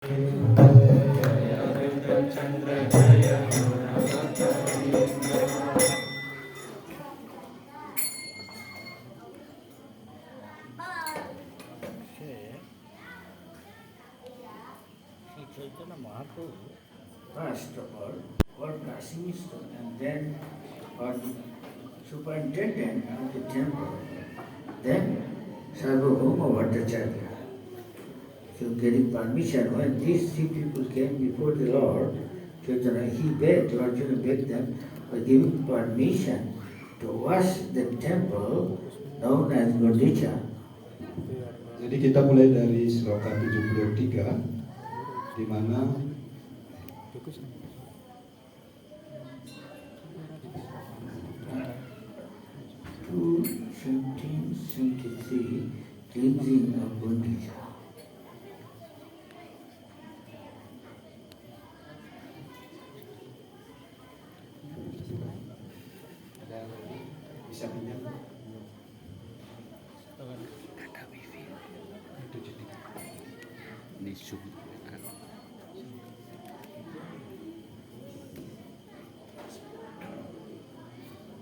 First of all Kashi and then for superintendent of the temple, then Sarvabhauma Bhattacharya. So getting permission, when these three people came before the Lord, Chaitanya, he begged, Lord Chaitanya begged them for giving permission to wash the temple known as Gundicha. Jadi kita mulai dari sloka 73 di mana 1773 cleansing of Gundicha. bisa pinjam di Zoom.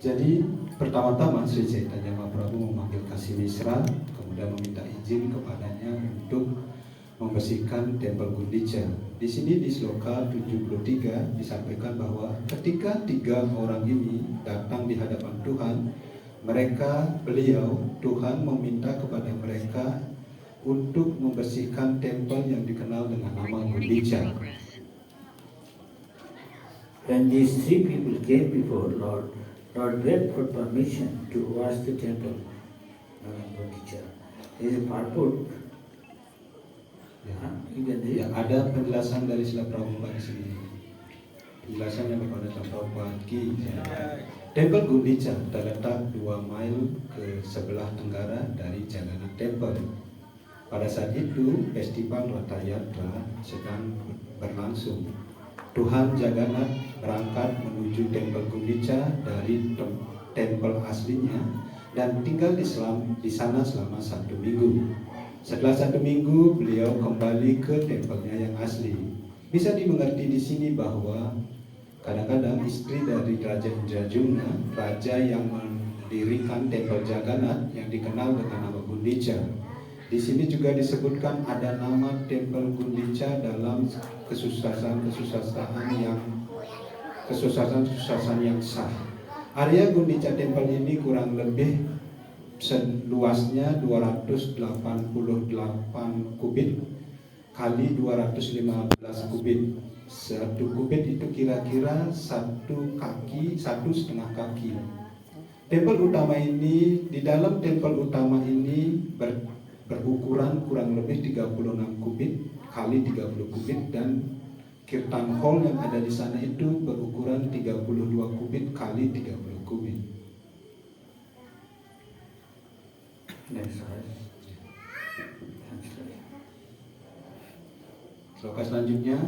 Jadi pertama-tama Sri Chaitanya Mahaprabhu memanggil Kasimisra, kemudian meminta izin kepadanya untuk membersihkan tempel Gundicha. Di sini di sloka 73 disampaikan bahwa ketika tiga orang ini datang di hadapan Tuhan, Tuhan meminta kepada mereka untuk membersihkan tempel yang dikenal dengan nama Gundicha. When these three people came before Lord begged for permission to wash the temple Gundicha. There is a purport. Ya, ada penjelasan dari Srila Prabhupada di sini. Penjelasannya kepada Srila Prabhupada Ki. Tempel Gundicha terletak 2 mil ke sebelah tenggara dari jalanan tempel. Pada saat itu festival Ratha Yatra sedang berlangsung. Tuhan Jagannath berangkat menuju tempel Gundicha dari tempel aslinya dan tinggal di sana selama 1 minggu. Setelah 1 minggu, beliau kembali ke tempelnya yang asli. Bisa dimengerti di sini bahwa kadang-kadang istri dari Raja Indrajumna, raja yang mendirikan tempel Jagannath yang dikenal dengan nama Gundicha. Di sini juga disebutkan ada nama tempel Gundicha dalam kesusahan yang sah. Area Gundicha tempel ini kurang lebih luasnya 288 kubit kali 215 kubit. 1 kubit itu kira-kira 1,5 kaki. Tempel utama ini, di dalam tempel utama ini berukuran kurang lebih 36 kubit kali 30 kubit dan kirtan hall yang ada di sana itu berukuran 32 kubit kali 30 kubit. Sloka selanjutnya,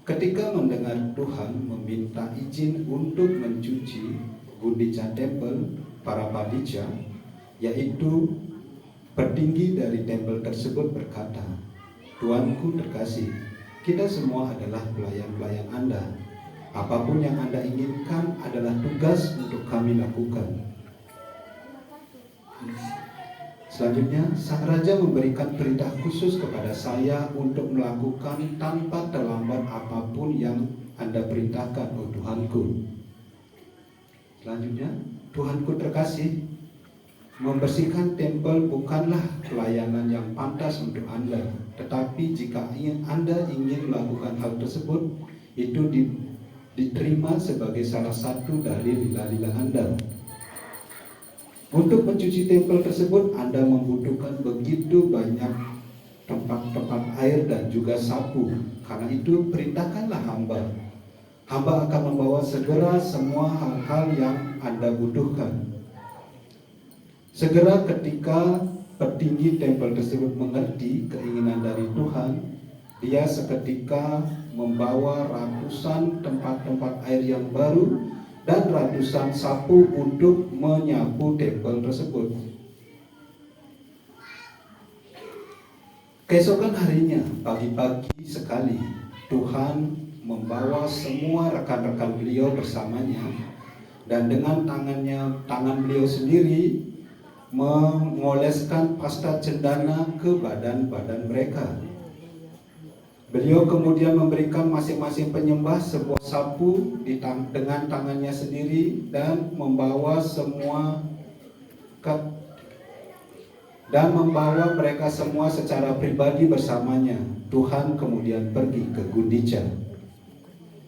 ketika mendengar Tuhan meminta izin untuk mencuci Gundicha Temple, para padija, yaitu petinggi dari tempel tersebut berkata, "Tuanku terkasih, kita semua adalah pelayan-pelayan Anda. Apapun yang Anda inginkan adalah tugas untuk kami lakukan." Selanjutnya, sang raja memberikan perintah khusus kepada saya untuk melakukan tanpa terlambat apapun yang Anda perintahkan, oh Tuhanku. Selanjutnya, Tuhanku terkasih, membersihkan tempel bukanlah pelayanan yang pantas untuk Anda. Tetapi jika Anda ingin melakukan hal tersebut, itu diterima sebagai salah satu dari lila-lila Anda. Untuk mencuci tempel tersebut, Anda membutuhkan begitu banyak tempat-tempat air dan juga sapu. Karena itu, perintahkanlah hamba. Hamba akan membawa segera semua hal-hal yang Anda butuhkan. Segera ketika petinggi tempel tersebut mengerti keinginan dari Tuhan, dia seketika membawa ratusan tempat-tempat air yang baru dan ratusan sapu untuk menyapu tempel tersebut. Keesokan harinya, pagi-pagi sekali, Tuhan membawa semua rekan-rekan beliau bersamanya, dan dengan tangan beliau sendiri mengoleskan pasta cendana ke badan-badan mereka. Beliau kemudian memberikan masing-masing penyembah sebuah sapu dengan tangannya sendiri dan membawa mereka semua secara pribadi bersamanya. Tuhan kemudian pergi ke Gundica.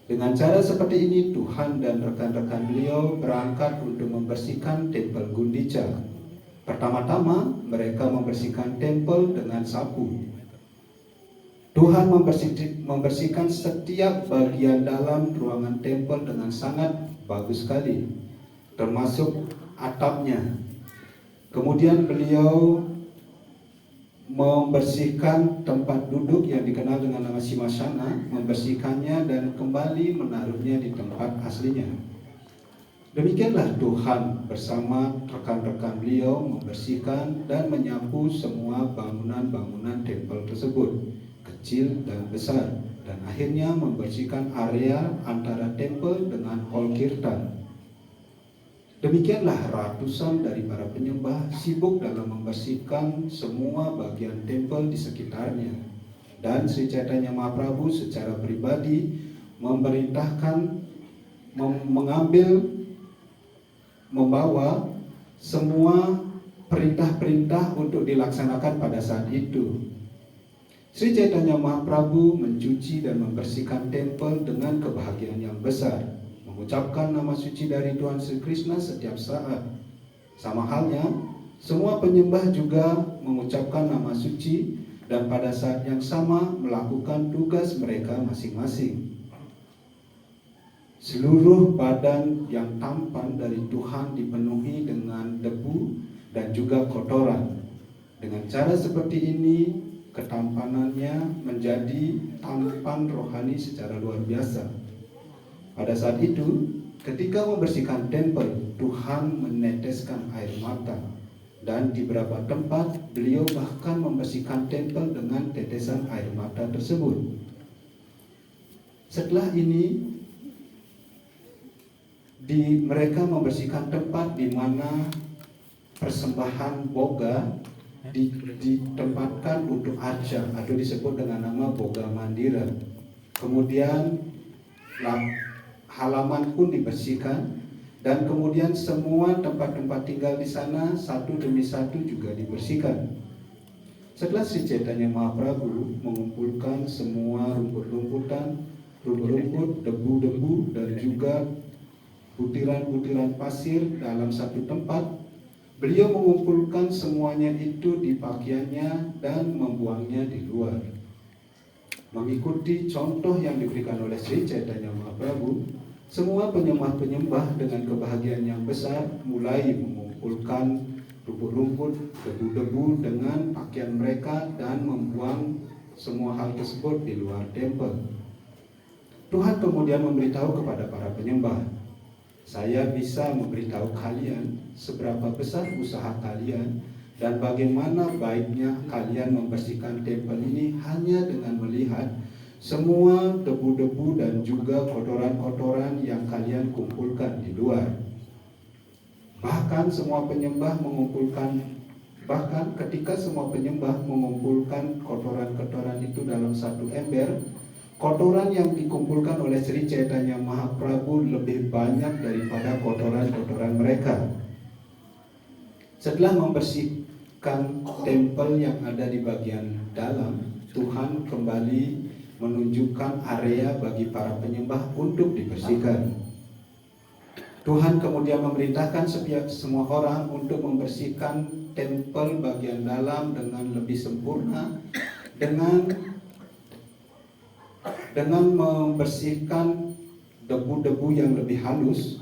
Dengan cara seperti ini, Tuhan dan rekan-rekan beliau berangkat untuk membersihkan tempel Gundica. Pertama-tama mereka membersihkan tempel dengan sapu. Tuhan membersihkan setiap bagian dalam ruangan tempel dengan sangat bagus sekali, termasuk atapnya. Kemudian beliau membersihkan tempat duduk yang dikenal dengan nama Simashana, membersihkannya dan kembali menaruhnya di tempat aslinya. Demikianlah Tuhan bersama rekan-rekan beliau membersihkan dan menyapu semua bangunan-bangunan tempel tersebut, kecil dan besar, dan akhirnya membersihkan area antara tempel dengan hall kirtan. Demikianlah ratusan dari para penyembah sibuk dalam membersihkan semua bagian tempel di sekitarnya. Dan Sri Chaitanya Mahaprabhu secara pribadi memerintahkan membawa semua perintah-perintah untuk dilaksanakan pada saat itu. Sri Chaitanya Mahaprabhu mencuci dan membersihkan tempel dengan kebahagiaan yang besar, mengucapkan nama suci dari Tuhan Sri Krishna setiap saat. Sama halnya, semua penyembah juga mengucapkan nama suci dan pada saat yang sama melakukan tugas mereka masing-masing. Seluruh badan yang tampan dari Tuhan dipenuhi dengan debu dan juga kotoran. Dengan cara seperti ini, ketampanannya menjadi tampan rohani secara luar biasa. Pada saat itu, ketika membersihkan tempel, Tuhan meneteskan air mata. Dan di beberapa tempat, beliau bahkan membersihkan tempel dengan tetesan air mata tersebut. Setelah ini, mereka membersihkan tempat di mana persembahan boga ditempatkan untuk arca atau disebut dengan nama boga mandira. Kemudian halaman pun dibersihkan dan kemudian semua tempat-tempat tinggal di sana satu demi satu juga dibersihkan. Setelah Sri Chaitanya Mahaprabhu mengumpulkan semua rumput, debu-debu dan juga butiran-butiran pasir dalam satu tempat, beliau mengumpulkan semuanya itu di pakaiannya dan membuangnya di luar. Mengikuti contoh yang diberikan oleh Sri Chaitanya Mahaprabhu, semua penyembah-penyembah dengan kebahagiaan yang besar mulai mengumpulkan rumput-rumput, debu-debu dengan pakaian mereka dan membuang semua hal tersebut di luar tempel. Tuhan kemudian memberitahu kepada para penyembah, "Saya bisa memberitahu kalian seberapa besar usaha kalian dan bagaimana baiknya kalian membersihkan tempel ini hanya dengan melihat semua debu-debu dan juga kotoran-kotoran yang kalian kumpulkan di luar." Bahkan ketika semua penyembah mengumpulkan kotoran-kotoran itu dalam satu ember, kotoran yang dikumpulkan oleh Sri Chaitanya Mahaprabhu lebih banyak daripada kotoran-kotoran mereka. Setelah membersihkan tempel yang ada di bagian dalam, Tuhan kembali menunjukkan area bagi para penyembah untuk dibersihkan. Tuhan kemudian memerintahkan semua orang untuk membersihkan tempel bagian dalam dengan lebih sempurna, dengan membersihkan debu-debu yang lebih halus,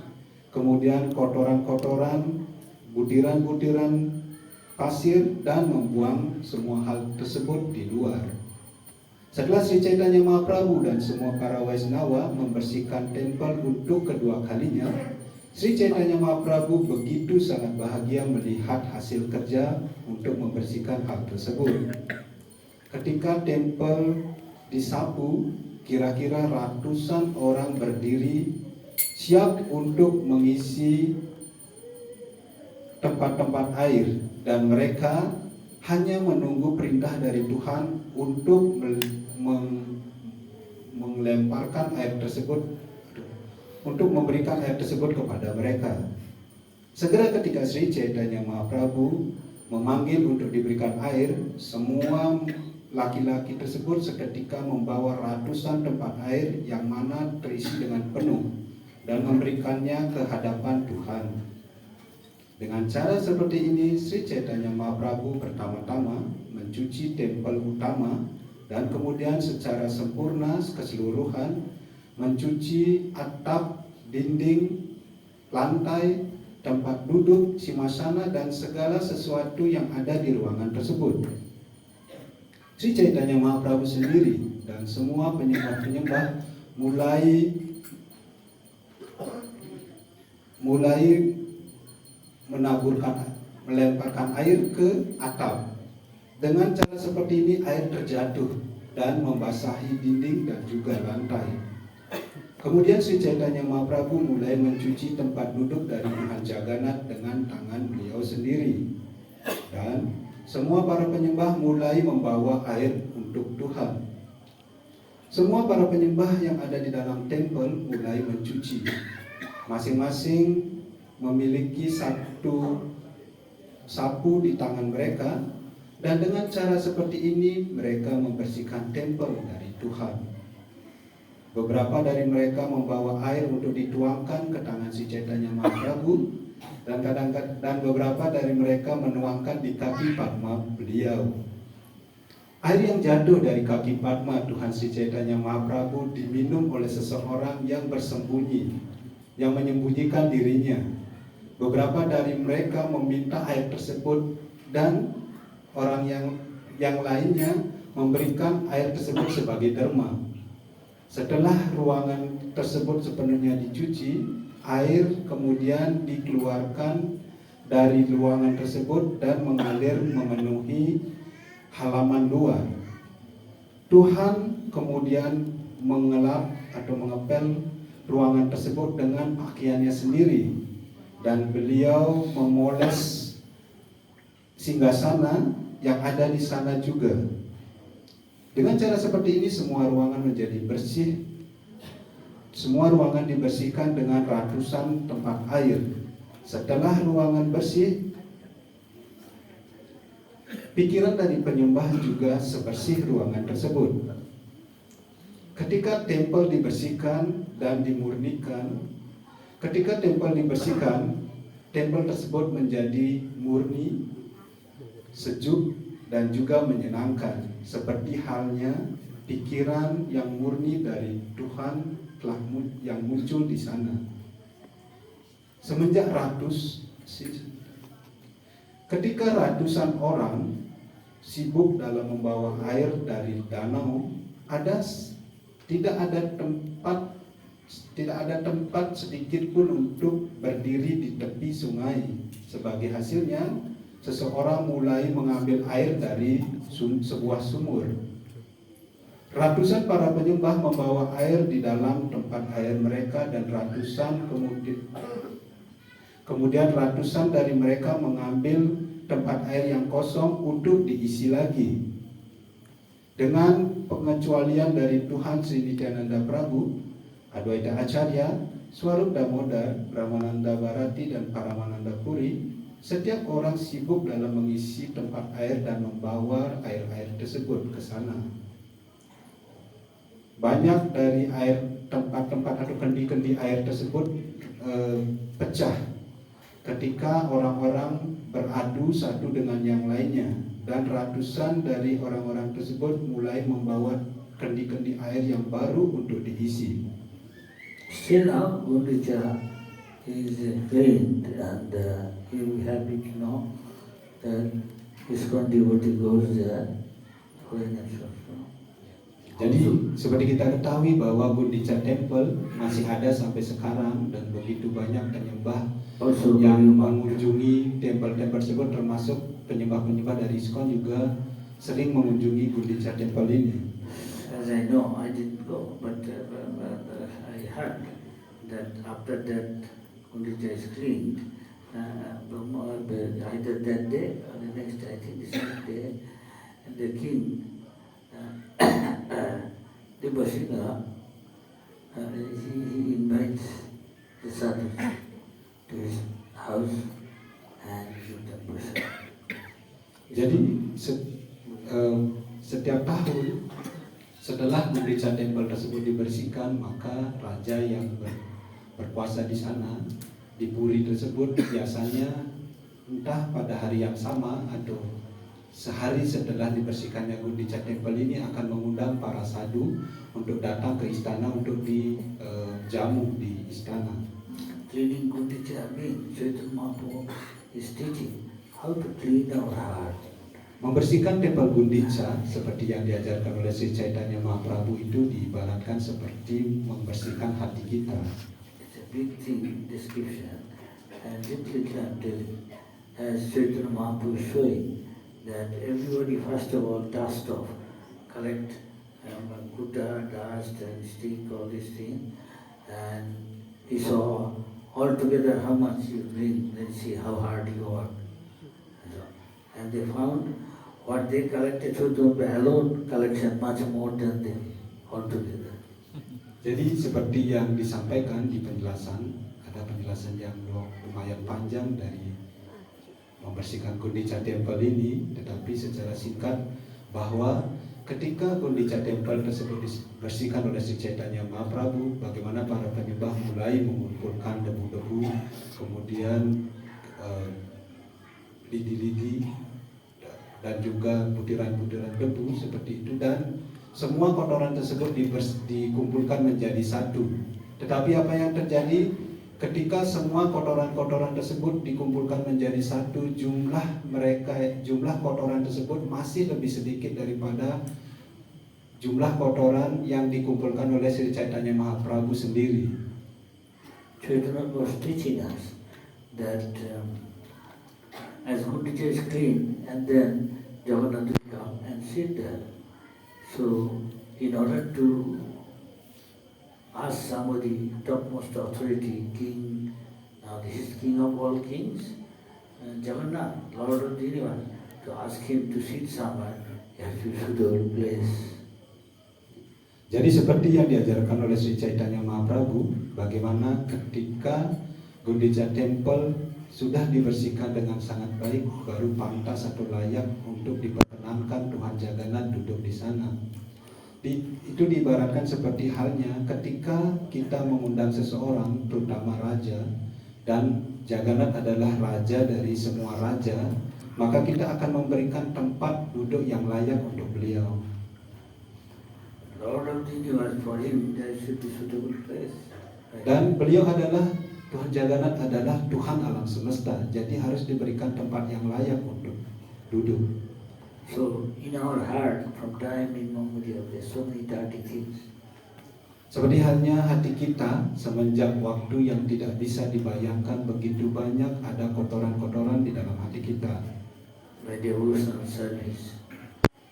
kemudian kotoran-kotoran, butiran-butiran pasir, dan membuang semua hal tersebut di luar. Setelah Sri Chaitanya Mahaprabhu dan semua para Vaishnava membersihkan tempel untuk kedua kalinya, Sri Chaitanya Mahaprabhu begitu sangat bahagia melihat hasil kerja untuk membersihkan hal tersebut. ketika tempel disapu, kira-kira ratusan orang berdiri siap untuk mengisi tempat-tempat air, dan mereka hanya menunggu perintah dari Tuhan untuk melemparkan air tersebut, untuk memberikan air tersebut kepada mereka. Segera ketika Sri Chaitanya Mahaprabhu memanggil untuk diberikan air, semua laki-laki tersebut seketika membawa ratusan tempat air yang mana terisi dengan penuh dan memberikannya ke hadapan Tuhan. Dengan cara seperti ini, Sri Chaitanya Mahaprabhu pertama-tama mencuci tempel utama dan kemudian secara sempurna keseluruhan mencuci atap, dinding, lantai, tempat duduk, simsana, dan segala sesuatu yang ada di ruangan tersebut. Sri Chaitanya Mahaprabhu sendiri dan semua penyembah-penyembah mulai melemparkan air ke atap. Dengan cara seperti ini air terjatuh dan membasahi dinding dan juga lantai. Kemudian Sri Chaitanya Mahaprabhu mulai mencuci tempat duduk dari Tuhan Jagannath dengan tangan beliau sendiri. Dan semua para penyembah mulai membawa air untuk Tuhan. Semua para penyembah yang ada di dalam tempel mulai mencuci. Masing-masing memiliki satu sapu di tangan mereka, dan dengan cara seperti ini mereka membersihkan tempel dari Tuhan. Beberapa dari mereka membawa air untuk dituangkan ke tangan Sri Chaitanya Mahaprabhu, dan beberapa dari mereka menuangkan di kaki Padma beliau. Air yang jatuh dari kaki Padma Tuhan Sri Chaitanya Mahaprabhu diminum oleh seseorang yang bersembunyi, yang menyembunyikan dirinya. Beberapa dari mereka meminta air tersebut, dan orang yang lainnya memberikan air tersebut sebagai derma. Setelah ruangan tersebut sepenuhnya dicuci, air kemudian dikeluarkan dari ruangan tersebut dan mengalir memenuhi halaman luar. Tuhan kemudian mengelap atau mengepel ruangan tersebut dengan pakaiannya sendiri, dan beliau memoles singgasana yang ada di sana juga. Dengan cara seperti ini semua ruangan menjadi bersih. Semua ruangan dibersihkan dengan ratusan tempat air. Setelah ruangan bersih, pikiran dari penyembah juga sebersih ruangan tersebut. Ketika tempel dibersihkan dan dimurnikan, tempel tersebut menjadi murni, sejuk, dan juga menyenangkan, seperti halnya pikiran yang murni dari Tuhan yang muncul di sana. Semenjak ketika ratusan orang sibuk dalam membawa air dari danau, tidak ada tempat sedikit pun untuk berdiri di tepi sungai. Sebagai hasilnya, seseorang mulai mengambil air dari sebuah sumur. Ratusan para penyembah membawa air di dalam tempat air mereka, dan kemudian ratusan dari mereka mengambil tempat air yang kosong untuk diisi lagi. Dengan pengecualian dari Tuhan Sri Nityananda Prabhu, Adwaita Acharya, Swarup Damodar, Ramananda Bharati, dan Paramananda Puri, setiap orang sibuk dalam mengisi tempat air dan membawa air-air tersebut ke sana. Banyak dari tempat-tempat atau kendi-kendi air tersebut pecah ketika orang-orang beradu satu dengan yang lainnya, dan ratusan dari orang-orang tersebut mulai membawa kendi-kendi air yang baru untuk diisi. Still now, Gundicha is faint, and he will be happy to know that ISKCON devotee goes there for an absorption. Jadi seperti kita ketahui bahwa Gundicha Temple masih ada sampai sekarang, dan begitu banyak penyembah yang mengunjungi tempel-tempel tersebut, termasuk penyembah-penyembah dari ISKCON juga sering mengunjungi Gundicha Temple ini. As I know, I didn't go, but I heard that after that Gundicha is cleaned, either that day or the next day, I think the same day, the king, the Bashinga, he invites the sadhus to his house and give them prasad. Jadi setiap tahun setelah Gundicha Temple tersebut dibersihkan, maka raja yang berkuasa di sana di puri tersebut biasanya entah pada hari yang sama atau sehari setelah dibersihkannya Gundicha Temple ini akan mengundang para sadhu untuk datang ke istana untuk dijamu di istana. Cleaning Gundicha means Chaitanya Mahaprabhu is teaching how to clean our heart. Membersihkan Tempel Gundicha seperti yang diajarkan oleh Sri Chaitanya Mahaprabhu itu diibaratkan seperti membersihkan hati kita. It's a big thing description, and little I'm telling, as Chaitanya Mahaprabhu is showing that everybody first of all dust off, collect gutta, dust and stick, all these things, and he saw altogether how much you bring, let's see how hard you work. And they found what they collected should be alone collection much more than them altogether. Jadi seperti yang disampaikan di penjelasan, ada penjelasan yang lumayan panjang dari membersihkan Gundicha Temple ini, tetapi secara singkat bahwa ketika Gundicha Temple tersebut dibersihkan oleh Sri Chaitanya Mahaprabhu, bagaimana para penyembah mulai mengumpulkan debu-debu, kemudian lidi-lidi dan juga butiran-butiran debu seperti itu, dan semua kotoran tersebut dikumpulkan menjadi satu. Tetapi apa yang terjadi ketika semua kotoran-kotoran tersebut dikumpulkan menjadi satu, jumlah kotoran tersebut masih lebih sedikit daripada jumlah kotoran yang dikumpulkan oleh Sri Chaitanya Mahaprabhu sendiri. Chaitanya was teaching us that as Gundicha is clean, and then Jagannath will come and sit there. So, in order to ask somebody, topmost authority, king, now this is king of all kings, Jagannath, Lord of the universe, to ask him to sit somewhere, you have to suitable place. Jadi seperti yang diajarkan oleh Sri Chaitanya Mahaprabhu, bagaimana ketika Gundicha Temple sudah dibersihkan dengan sangat baik, baru pantas atau layak untuk diperkenankan Tuhan Jagannath duduk di sana. Itu diibaratkan seperti halnya ketika kita mengundang seseorang, terutama raja, dan Jagannath adalah raja dari semua raja, maka kita akan memberikan tempat duduk yang layak untuk beliau. Lord of the universe, for him there should be suitable place. Dan beliau adalah Tuhan Jagannath adalah Tuhan alam semesta, jadi harus diberikan tempat yang layak untuk duduk. So in our heart, from time immemorial, there's so many dirty things. Seperti halnya hati kita, semenjak waktu yang tidak bisa dibayangkan, begitu banyak ada kotoran-kotoran di dalam hati kita. By devotional service,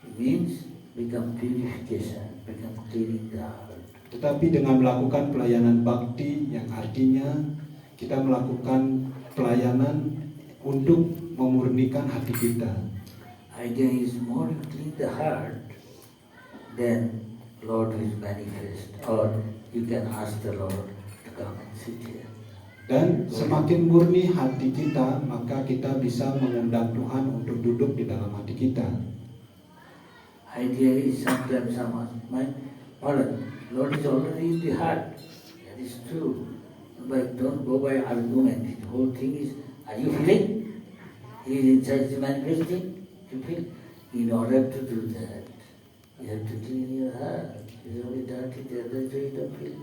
it means become purification, become cleaning the heart. Tetapi dengan melakukan pelayanan bakti, yang artinya kita melakukan pelayanan untuk memurnikan hati kita. Idea is more you clean the heart, then Lord will manifest, or you can ask the Lord to come and sit here. Dan semakin murni hati kita, maka kita bisa mengundang Tuhan untuk duduk di dalam hati kita. Idea is sometimes my pardon, Lord is already in the heart. That is true. But don't go by argument. The whole thing is, are you feeling? He is inside the manifesting. You feel? In order to do that, you have to clean your heart. It's only dirty there, that's why you don't feel.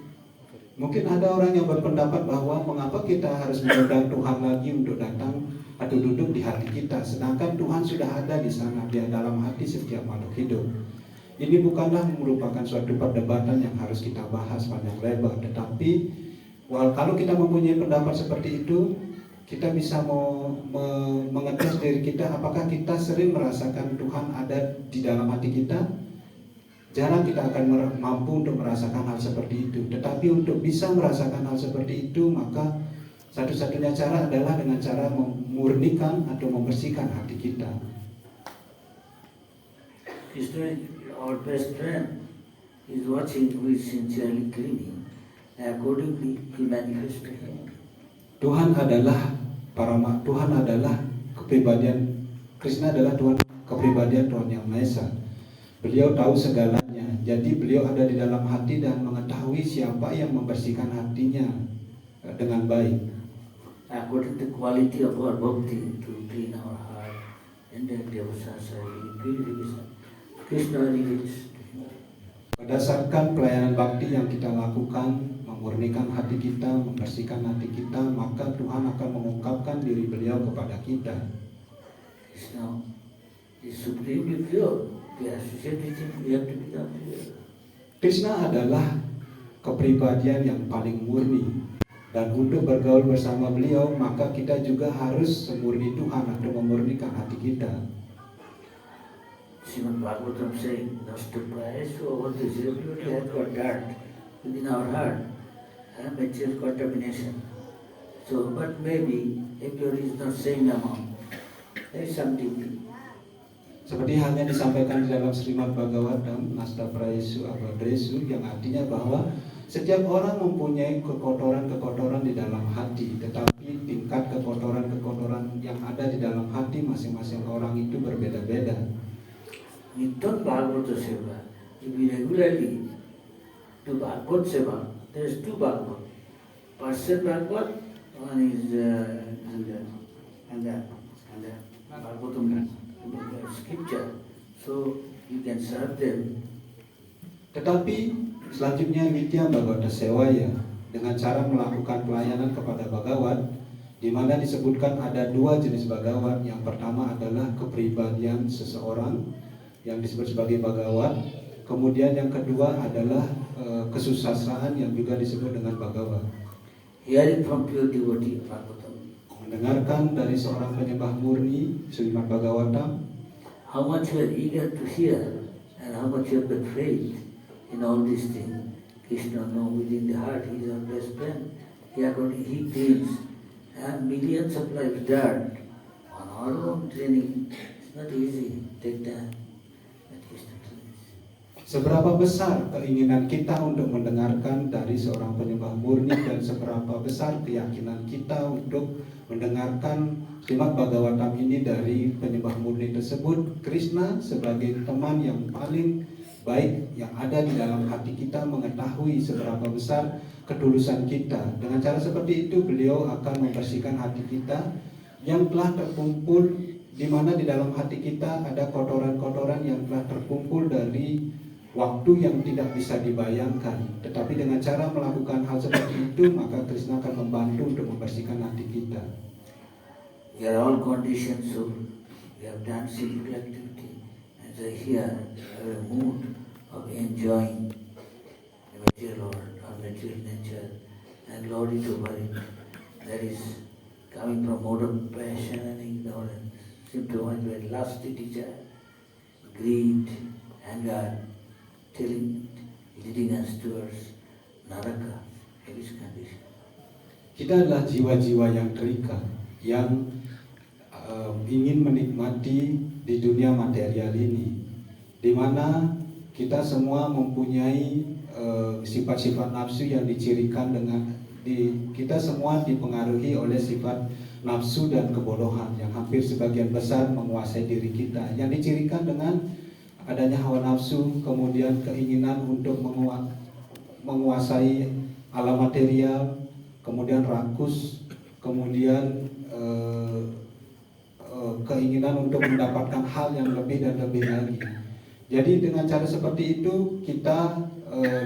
Mungkin ada orang yang berpendapat bahwa mengapa kita harus mengundang Tuhan lagi untuk datang atau duduk di hati kita, sedangkan Tuhan sudah ada di sana, di dalam hati setiap makhluk hidup. Ini bukanlah merupakan suatu perdebatan yang harus kita bahas panjang lebar, tetapi kalau kita mempunyai pendapat seperti itu, kita bisa mengetes diri kita, apakah kita sering merasakan Tuhan ada di dalam hati kita? Jarang kita akan mampu untuk merasakan hal seperti itu. Tetapi untuk bisa merasakan hal seperti itu, maka satu-satunya cara adalah dengan cara memurnikan atau membersihkan hati kita. Krishna, our best friend, is watching who is sincerely cleaning. Accordingly, he manifests to him. Tuhan adalah kepribadian, Krishna adalah kepribadian Tuhan Yang Maha Esa. Beliau tahu segalanya, jadi beliau ada di dalam hati dan mengetahui siapa yang membersihkan hatinya dengan baik. According to the quality of our bhakti, to clean our heart, and then devotion, purification, Krishna reveals. Berdasarkan pelayanan bakti yang kita lakukan, memurnikan hati kita, membersihkan hati kita, maka Tuhan akan mengungkapkan diri beliau kepada kita. Krishna is supremely pure. We associate with him, we have to become pure. Krishna adalah kepribadian yang paling murni, dan untuk bergaul bersama beliau, maka kita juga harus semurni Tuhan atau memurnikan hati kita. Srimad Bhagavatam saying, Nastapaya, so all this impurity has got dirt within our heart, and material contamination. So, but maybe impurity is not same amount. There is something. Seperti halnya disampaikan di dalam Srimad Bhagavatam, Nastaprayesu Abhadresu, yang artinya bahwa setiap orang mempunyai kekotoran-kekotoran di dalam hati, tetapi tingkat kekotoran-kekotoran yang ada di dalam hati masing-masing orang itu berbeda-beda. Nityan Bhagavata Seva, if we regularly do Bhagavad Seva, there is two Bhagavad. Person Bhagavad, one is and the Bhagavatam scripture, so you can serve them. Tetapi selanjutnya Nitya Bhagavata Sewaya, dengan cara melakukan pelayanan kepada Bhagavat, di mana disebutkan ada dua jenis Bhagavat. Yang pertama adalah kepribadian seseorang yang disebut sebagai Bhagavat. Kemudian yang kedua adalah kesusastraan yang juga disebut dengan Bhagavat. Hearing from pure devotee Bhagavatam, mendengarkan dari seorang penyembah murni Srimad Bhagavatam, how much you are eager to hear and how much you have got faith in all these things. Krishna knows within the heart, he is our best friend. He cleans millions of lives dirt on our own training. It's not easy, take time. Seberapa besar keinginan kita untuk mendengarkan dari seorang penyembah murni dan seberapa besar keyakinan kita untuk mendengarkan Srimad Bhagavatam ini dari penyembah murni tersebut. Krishna sebagai teman yang paling baik yang ada di dalam hati kita mengetahui seberapa besar ketulusan kita. Dengan cara seperti itu beliau akan membersihkan hati kita yang telah terkumpul, di mana di dalam hati kita ada kotoran-kotoran yang telah terkumpul dari waktu yang tidak bisa dibayangkan. Tetapi dengan cara melakukan hal seperti itu, maka Krishna akan membantu untuk membersihkan hati kita. We are all conditioned, so we have done simple activity. As I hear, have a mood of enjoying the material world or material nature, and Lord is over it. That is coming from mode of passion and ignorance, symptom of lusty desire, greed, anger, leading us towards Naraka, hellish condition. Kita adalah jiwa-jiwa yang terikat, yang ingin menikmati di dunia material ini, di mana kita semua mempunyai sifat-sifat nafsu yang dicirikan kita semua dipengaruhi oleh sifat nafsu dan kebodohan yang hampir sebagian besar menguasai diri kita, yang dicirikan dengan adanya hawa nafsu, kemudian keinginan untuk menguasai alam material, kemudian rakus, kemudian keinginan untuk mendapatkan hal yang lebih dan lebih lagi. Jadi dengan cara seperti itu kita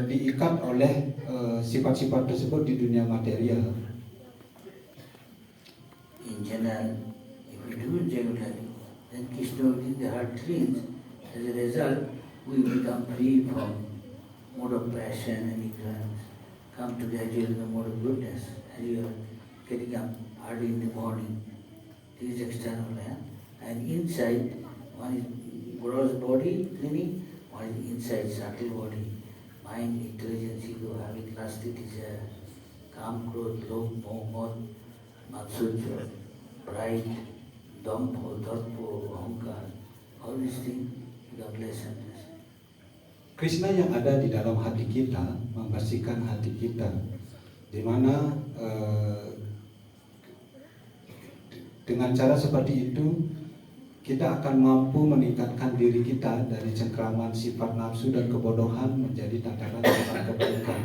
diikat oleh sifat-sifat tersebut di dunia material. In general, if we do regularly, then Krishna within the heart cleans. As a result, we become free from mode of passion and ignorance, come to gradually the mode of goodness, as you are getting up early in the morning. This is external, and inside, one is gross body cleaning, one is inside subtle body. Mind, intelligence, ego, having lusty desire, calm, growth, love, moh, matsujya, pride, dampo, darpo, ahankar, all these things become less and less. Krishna yang ada di dalam hati kita membersihkan hati kita, di mana dengan cara seperti itu kita akan mampu meningkatkan diri kita dari cengkraman sifat nafsu dan kebodohan menjadi tatanan sifat kebaikan.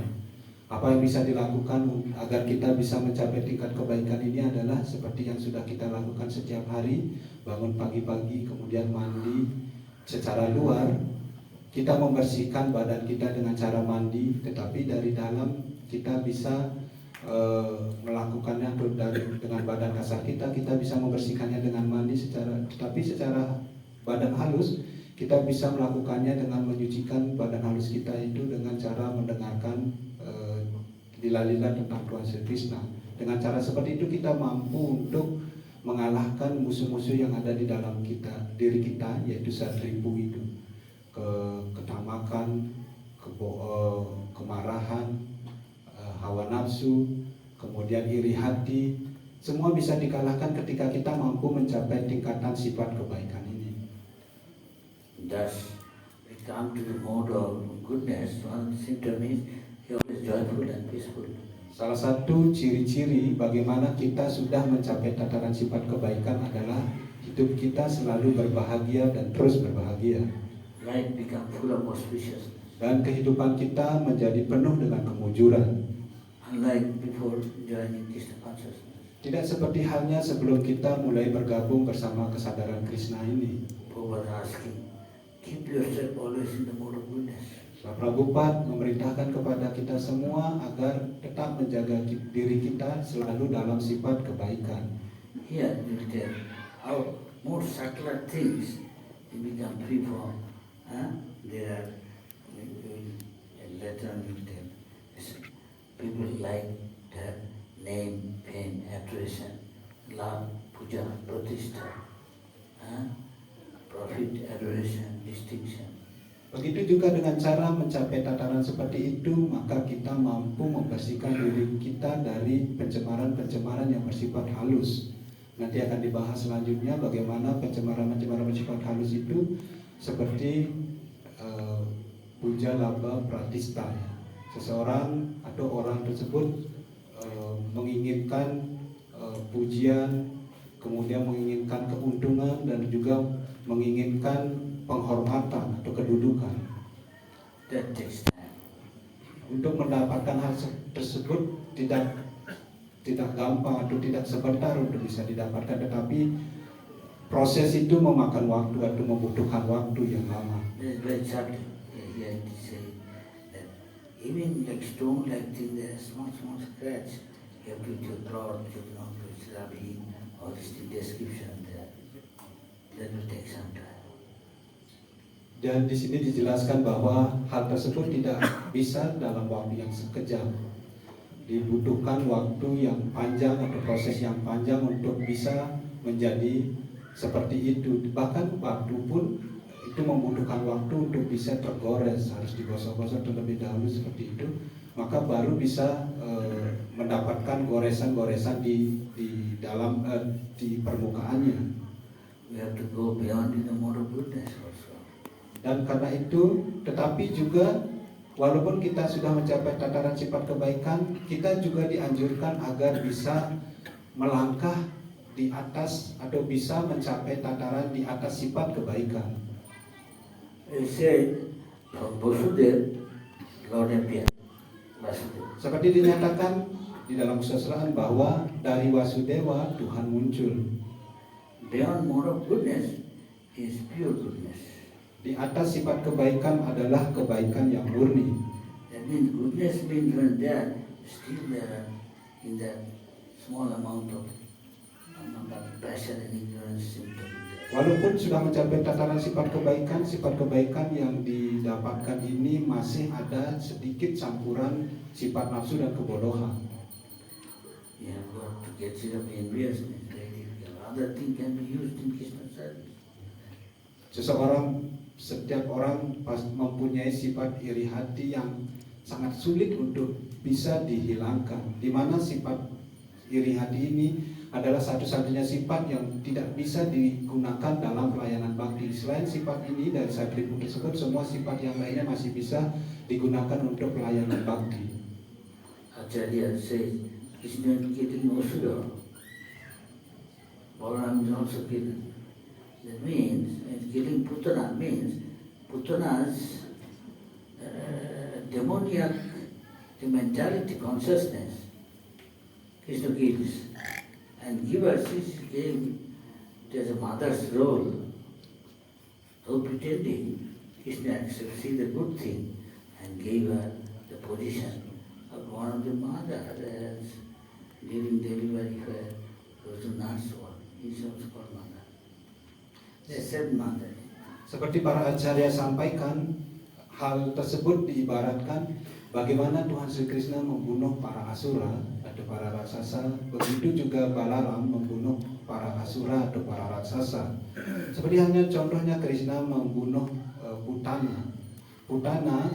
Apa yang bisa dilakukan agar kita bisa mencapai tingkat kebaikan ini adalah seperti yang sudah kita lakukan setiap hari, bangun pagi-pagi, kemudian mandi secara luar. Kita membersihkan badan kita dengan cara mandi, tetapi dari dalam kita bisa melakukannya dengan badan kasar kita bisa membersihkannya dengan mandi tetapi secara badan halus kita bisa melakukannya dengan menyucikan badan halus kita itu dengan cara mendengarkan lila-lila tentang Tuhan Sri Krishna. Dengan cara seperti itu kita mampu untuk mengalahkan musuh-musuh yang ada di dalam diri kita, yaitu sadripu itu, ketamakan, kemarahan, hawa nafsu, kemudian iri hati, semua bisa dikalahkan ketika kita mampu mencapai tingkatan sifat kebaikan ini. Thus, we come to the mode of goodness. One symptom is you are joyful and peaceful. Salah satu ciri-ciri bagaimana kita sudah mencapai tataran sifat kebaikan adalah hidup kita selalu berbahagia dan terus berbahagia. Life become full of auspiciousness. Dan kehidupan kita menjadi penuh dengan kemujuran. Unlike before joining Krishna consciousness. Tidak seperti halnya sebelum kita mulai bergabung bersama kesadaran Krishna ini. Prabhupada asking, keep yourself always in the mode of goodness. Prabhupada memerintahkan kepada kita semua agar tetap menjaga diri kita selalu dalam sifat kebaikan. Here you will tell how more subtler things you become free from. There are later on you will tell. People like to have name, fame, adoration, love, puja, pratishtha, profit, adoration, distinction. Begitu juga dengan cara mencapai tataran seperti itu, maka kita mampu membersihkan diri kita dari pencemaran-pencemaran yang bersifat halus. Nanti akan dibahas selanjutnya bagaimana pencemaran-pencemaran bersifat halus itu seperti puja, laba, pratista. Seseorang atau orang tersebut menginginkan pujian, kemudian menginginkan keuntungan dan juga menginginkan penghormatan atau kedudukan. That takes time. Untuk mendapatkan hal tersebut tidak gampang atau tidak sebentar untuk bisa didapatkan, tetapi proses itu memakan waktu atau membutuhkan waktu yang lama. That is very subtle. Here it is saying that even like stone, like thing, there are small scratch. You have to do plot, it's rubbing, all this description there. That will take some time. Dan di sini dijelaskan bahwa hal tersebut tidak bisa dalam waktu yang sekejap. Dibutuhkan waktu yang panjang atau proses yang panjang untuk bisa menjadi seperti itu. Bahkan batu pun itu membutuhkan waktu untuk bisa tergores, harus digosok-gosok terlebih dahulu seperti itu. Maka baru bisa mendapatkan goresan-goresan di dalam di permukaannya. We have to go beyond in the mode of goodness also. Dan karena itu, tetapi juga walaupun kita sudah mencapai tataran sifat kebaikan, kita juga dianjurkan agar bisa melangkah di atas atau bisa mencapai tataran di atas sifat kebaikan. He said, from Vasudeva, Lord appeared. Vasudeva. Seperti dinyatakan di dalam kesusahan bahwa dari Wasudewa Tuhan muncul. Beyond mode of goodness is pure goodness. Di atas sifat kebaikan adalah kebaikan yang murni. That means goodness means when there, still there in that small amount of passion and ignorance symptom. Walaupun sudah mencapai tataran sifat kebaikan yang didapatkan ini masih ada sedikit campuran sifat nafsu dan kebodohan. You have got to get rid of enviousness, very difficult. Other thing can be used in Krishna service. Setiap orang mempunyai sifat iri hati yang sangat sulit untuk bisa dihilangkan. Di mana sifat iri hati ini adalah satu-satunya sifat yang tidak bisa digunakan dalam pelayanan bakti. Selain sifat ini dari satribu tersebut, semua sifat yang lainnya masih bisa digunakan untuk pelayanan bakti. Acharya says, Krishna is killing Asura. Balaram is also killing. That means, killing Putana means, Putana's demoniac mentality, consciousness, Krishna kills. And give her, she gave it as a mother's role. So pretending, Krishna accepts, see the good thing, and gave her the position of one of the mothers during delivery where there was a nurse one. He was called mother. They said mother. Seperti para acarya sampaikan, hal tersebut diibaratkan bagaimana Tuhan Sri Krishna membunuh para asura atau para raksasa, begitu juga Balaram membunuh para asura atau para raksasa. Seperti hanya contohnya Krishna membunuh Putana. Putana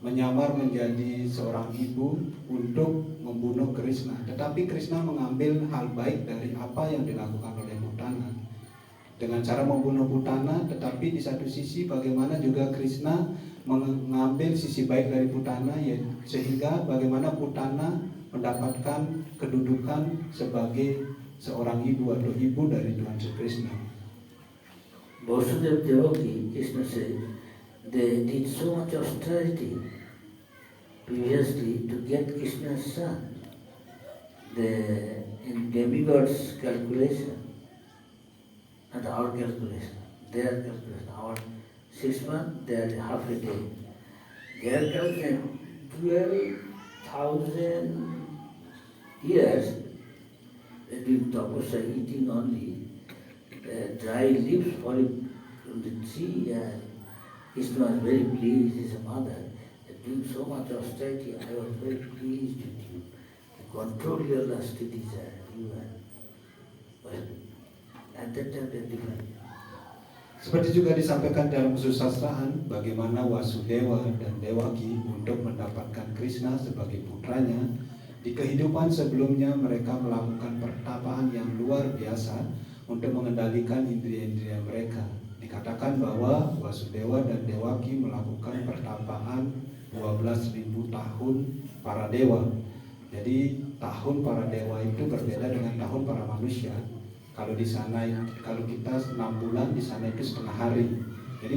menyamar menjadi seorang ibu untuk membunuh Krishna, tetapi Krishna mengambil hal baik dari apa yang dilakukan oleh Putana dengan cara membunuh Putana, tetapi di satu sisi bagaimana juga Krishna mengambil sisi baik dari Putana, sehingga bagaimana Putana mendapatkan kedudukan sebagai seorang ibu atau ibu dari Tuhan Sri Krishna. Vasudeva Devaki, Krishna said, they did so much austerity previously to get Krishna's son. In demigods' calculation, not our calculation, their calculation, our 6 months, their half a day. Their calculation, 12,000 years, they've been tapasya, eating only dry leaves falling from the tree, and Krishna was very pleased, his mother, doing so much austerity. I was very pleased with you. Control your lusty desire. You are, well, at that time they different. Seperti juga disampaikan dalam kesusastraan bagaimana Wasudeva dan Dewaki untuk mendapatkan Krishna sebagai putranya. Di kehidupan sebelumnya mereka melakukan pertapaan yang luar biasa untuk mengendalikan indria-indria mereka. Dikatakan bahwa Wasudeva dan Dewaki melakukan pertapaan 12.000 tahun para dewa. Jadi tahun para dewa itu berbeda dengan tahun para manusia. Kalau di sana, kalau kita 6 bulan, di sana itu setengah hari. Jadi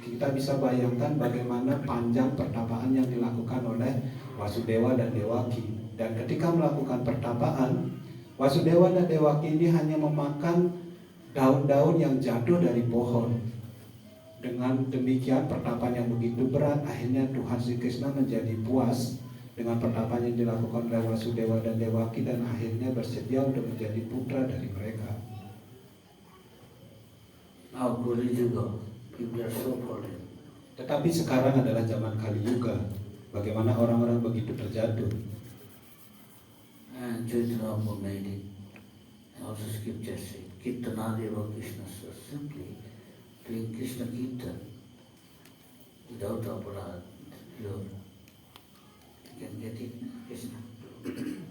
kita bisa bayangkan bagaimana panjang pertapaan yang dilakukan oleh Wasudeva dan Dewaki. Dan ketika melakukan pertapaan, Wasudeva dan Dewaki ini hanya memakan daun-daun yang jatuh dari pohon. Dengan demikian pertapaan yang begitu berat, akhirnya Tuhan Sri Krishna menjadi puas dengan pertapaan yang dilakukan oleh Wasudeva dan Dewaki, dan akhirnya bersedia untuk menjadi putra dari mereka. Now Kali Yuga, people are so fallen. Tetapi sekarang adalah zaman Kali Yuga. Bagaimana orang-orang begitu terjatuh. And Chaitanya made it. Also scripture says, Kirtana Deva Krishna. So simply doing Krishna Kirtan without aparad, you can get it, Krishna.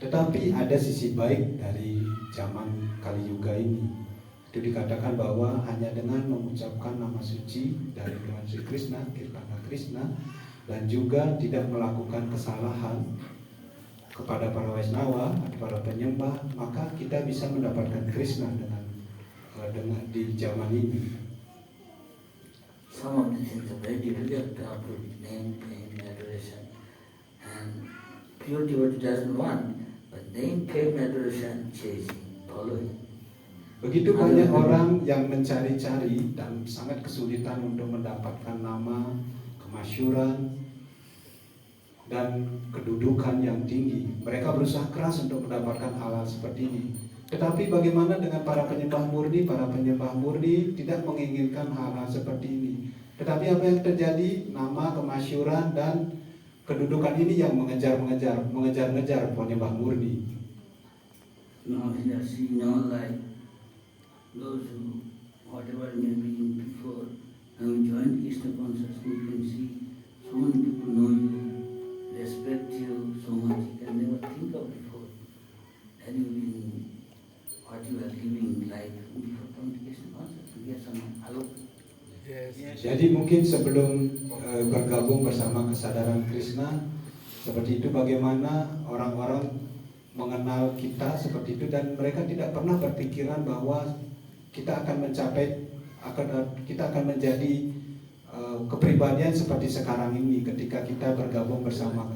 Tetapi ada sisi baik dari zaman Kali Yuga ini. Itu dikatakan bahwa hanya dengan mengucapkan nama suci dari Tuhan Sri Krishna, Kirtana Krishna, dan juga tidak melakukan kesalahan kepada para Waisnawa atau para penyembah, maka kita bisa mendapatkan Krishna dengan di zaman ini. Some of the things are very difficult to uproot, name, fame, adoration, and pure devotee doesn't want, but name, fame, adoration, chasing, following. Begitu banyak orang yang mencari-cari dan sangat kesulitan untuk mendapatkan nama, kemasyhuran, dan kedudukan yang tinggi. Mereka berusaha keras untuk mendapatkan hal-hal seperti ini. Tetapi bagaimana dengan para penyembah murni? Para penyembah murni tidak menginginkan hal-hal seperti ini. Tetapi apa yang terjadi? Nama, kemasyhuran, dan kedudukan ini yang mengejar-ngejar penyembah murni. now he has seen all life, those who, whatever may be before, now you join Krishna consciousness, you can see so many people know you, respect you so much, you can never think of before. And you in what you are living life before coming to Krishna consciousness, you get some alok. Jadi mungkin sebelum bergabung bersama kesadaran Krishna, seperti itu bagaimana orang-orang mengenal kita seperti itu, dan mereka tidak pernah berpikiran bahwa kita akan menjadi kepribadian seperti sekarang ini ketika kita bergabung bersama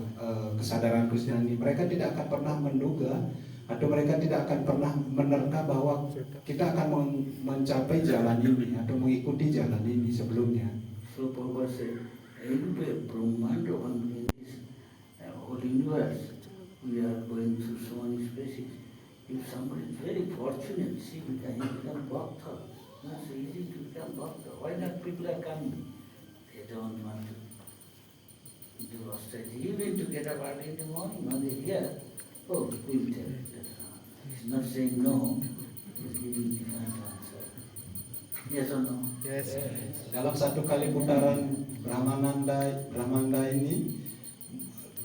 kesadaran Krishna ini. Mereka tidak akan pernah menduga atau mereka tidak akan pernah menerka bahwa kita akan mencapai jalan ini atau mengikuti jalan ini sebelumnya. So Prabhupada said, everywhere Brahmanda in this whole universe, we are going through so many species. If somebody is very fortunate, see, he become bhakta. Not so easy to become bhakta. Why not people are coming? They don't want to do austerity. Even to get up early in the morning, when they hear, oh, we'll tell you. He's not saying no, he's giving different answer. Yes or no? Yes. Dalam satu kali putaran Brahmanda ini,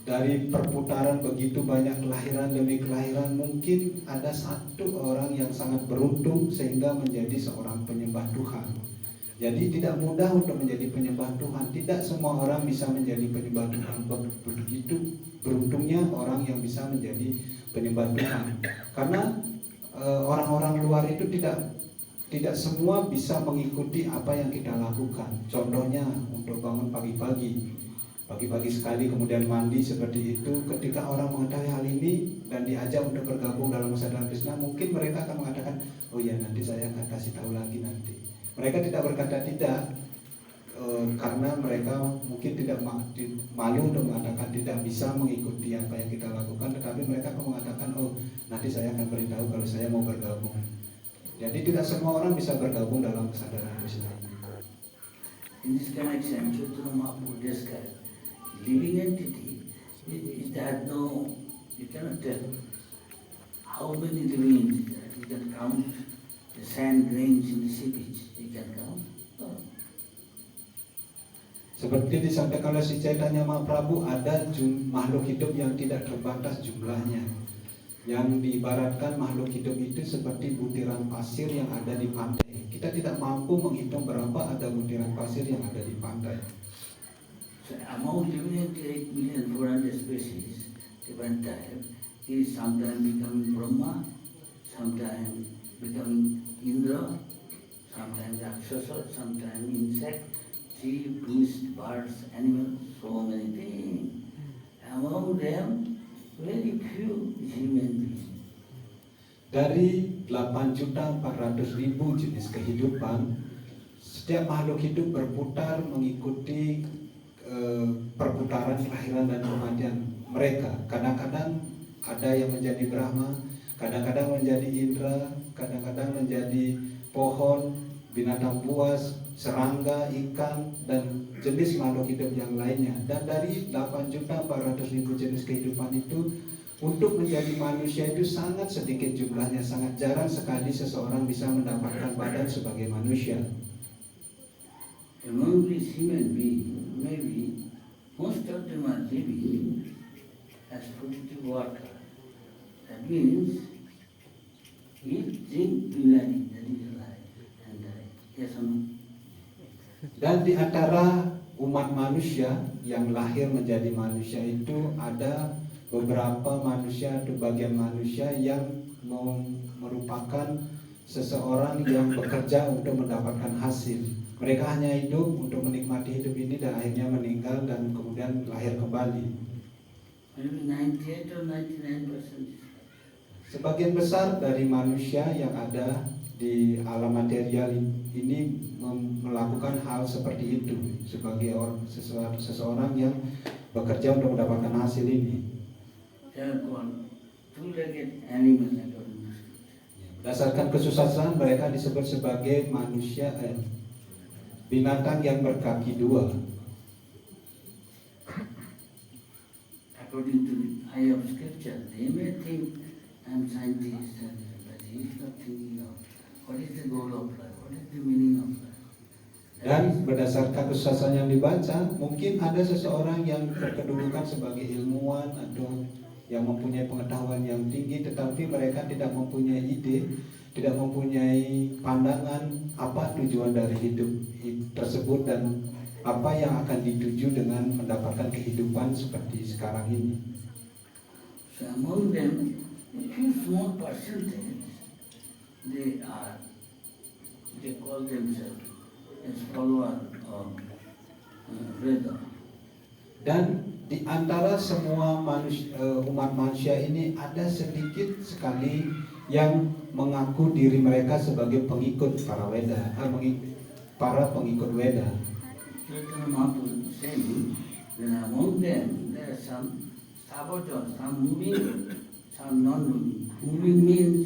dari perputaran begitu banyak kelahiran demi kelahiran, mungkin ada satu orang yang sangat beruntung sehingga menjadi seorang penyembah Tuhan. Jadi tidak mudah untuk menjadi penyembah Tuhan. Tidak semua orang bisa menjadi penyembah Tuhan. Begitu beruntungnya orang yang bisa menjadi penyembah Tuhan. Karena orang-orang luar itu tidak semua bisa mengikuti apa yang kita lakukan. Contohnya untuk bangun pagi-pagi sekali kemudian mandi seperti itu. Ketika orang mengetahui hal ini dan diajak untuk bergabung dalam kesadaran Krishna, mungkin mereka akan mengatakan, oh ya nanti saya akan kasih tahu lagi nanti. Mereka tidak berkata tidak karena mereka mungkin tidak malu untuk mengatakan tidak bisa mengikuti apa yang kita lakukan, tetapi mereka akan mengatakan, oh nanti saya akan beritahu kalau saya mau bergabung. Jadi tidak semua orang bisa bergabung dalam kesadaran Krishna ini. In this connection, Chaitanya Mahaprabhu described living entity is that no, you cannot tell how many living entities are. You can count the sand grains in the sea beach. You can count. Oh. Seperti disampaikan oleh si Chaitanya Mahaprabhu, ada makhluk hidup yang tidak terbatas jumlahnya. Yang diibaratkan makhluk hidup itu seperti butiran pasir yang ada di pantai. Kita tidak mampu menghitung berapa ada butiran pasir yang ada di pantai. So among living 8,400,000 species, different type, he is sometimes becoming Brahma, sometimes becoming Indra, sometimes Rakshasa, sometimes insect, sheep, beast, birds, animals, so many things. Among them, very few human beings. Dari 8.400.000 jenis kehidupan, setiap makhluk hidup berputar mengikuti perputaran kelahiran dan kematian mereka. Kadang-kadang ada yang menjadi Brahma, kadang-kadang menjadi Indra, kadang-kadang menjadi pohon, binatang buas, serangga, ikan, dan jenis makhluk hidup yang lainnya. Dan dari 8.400.000 jenis kehidupan itu, untuk menjadi manusia itu sangat sedikit jumlahnya, sangat jarang sekali seseorang bisa mendapatkan badan sebagai manusia. Among these human beings, maybe most of them are living as fruitive water. That means eat, drink, unite, that is life and die. Yes or no? Dan di antara umat manusia yang lahir menjadi manusia itu ada beberapa manusia atau bagian manusia yang merupakan seseorang yang bekerja untuk mendapatkan hasil. Mereka hanya hidup untuk menikmati hidup ini dan akhirnya meninggal dan kemudian lahir kembali. Maybe 98 or 99%. Sebagian besar dari manusia yang ada di alam material ini melakukan hal seperti itu sebagai seseorang yang bekerja untuk mendapatkan hasil ini. They are called two-legged animals according to scripture. Berdasarkan kesusahan mereka disebut sebagai manusia binatang yang berkaki dua. According to the eye of scripture, they may think I'm scientist, but he's not thinking of what is the goal of life, what is the meaning of life. Dan berdasarkan kesusahan yang dibaca, mungkin ada seseorang yang berkedudukan sebagai ilmuwan atau yang mempunyai pengetahuan yang tinggi, tetapi mereka tidak mempunyai ide, tidak mempunyai pandangan apa tujuan dari hidup tersebut dan apa yang akan dituju dengan mendapatkan kehidupan seperti sekarang ini. So among them, a few small percentage, they call themselves as follower of Veda. Dan di antara semua umat manusia ini ada sedikit sekali yang mengaku diri mereka sebagai pengikut para Weda, para pengikut Weda. Chaitanya Mahaprabhu saying that among them there are some sabotage, some moving, some non-moving. Moving means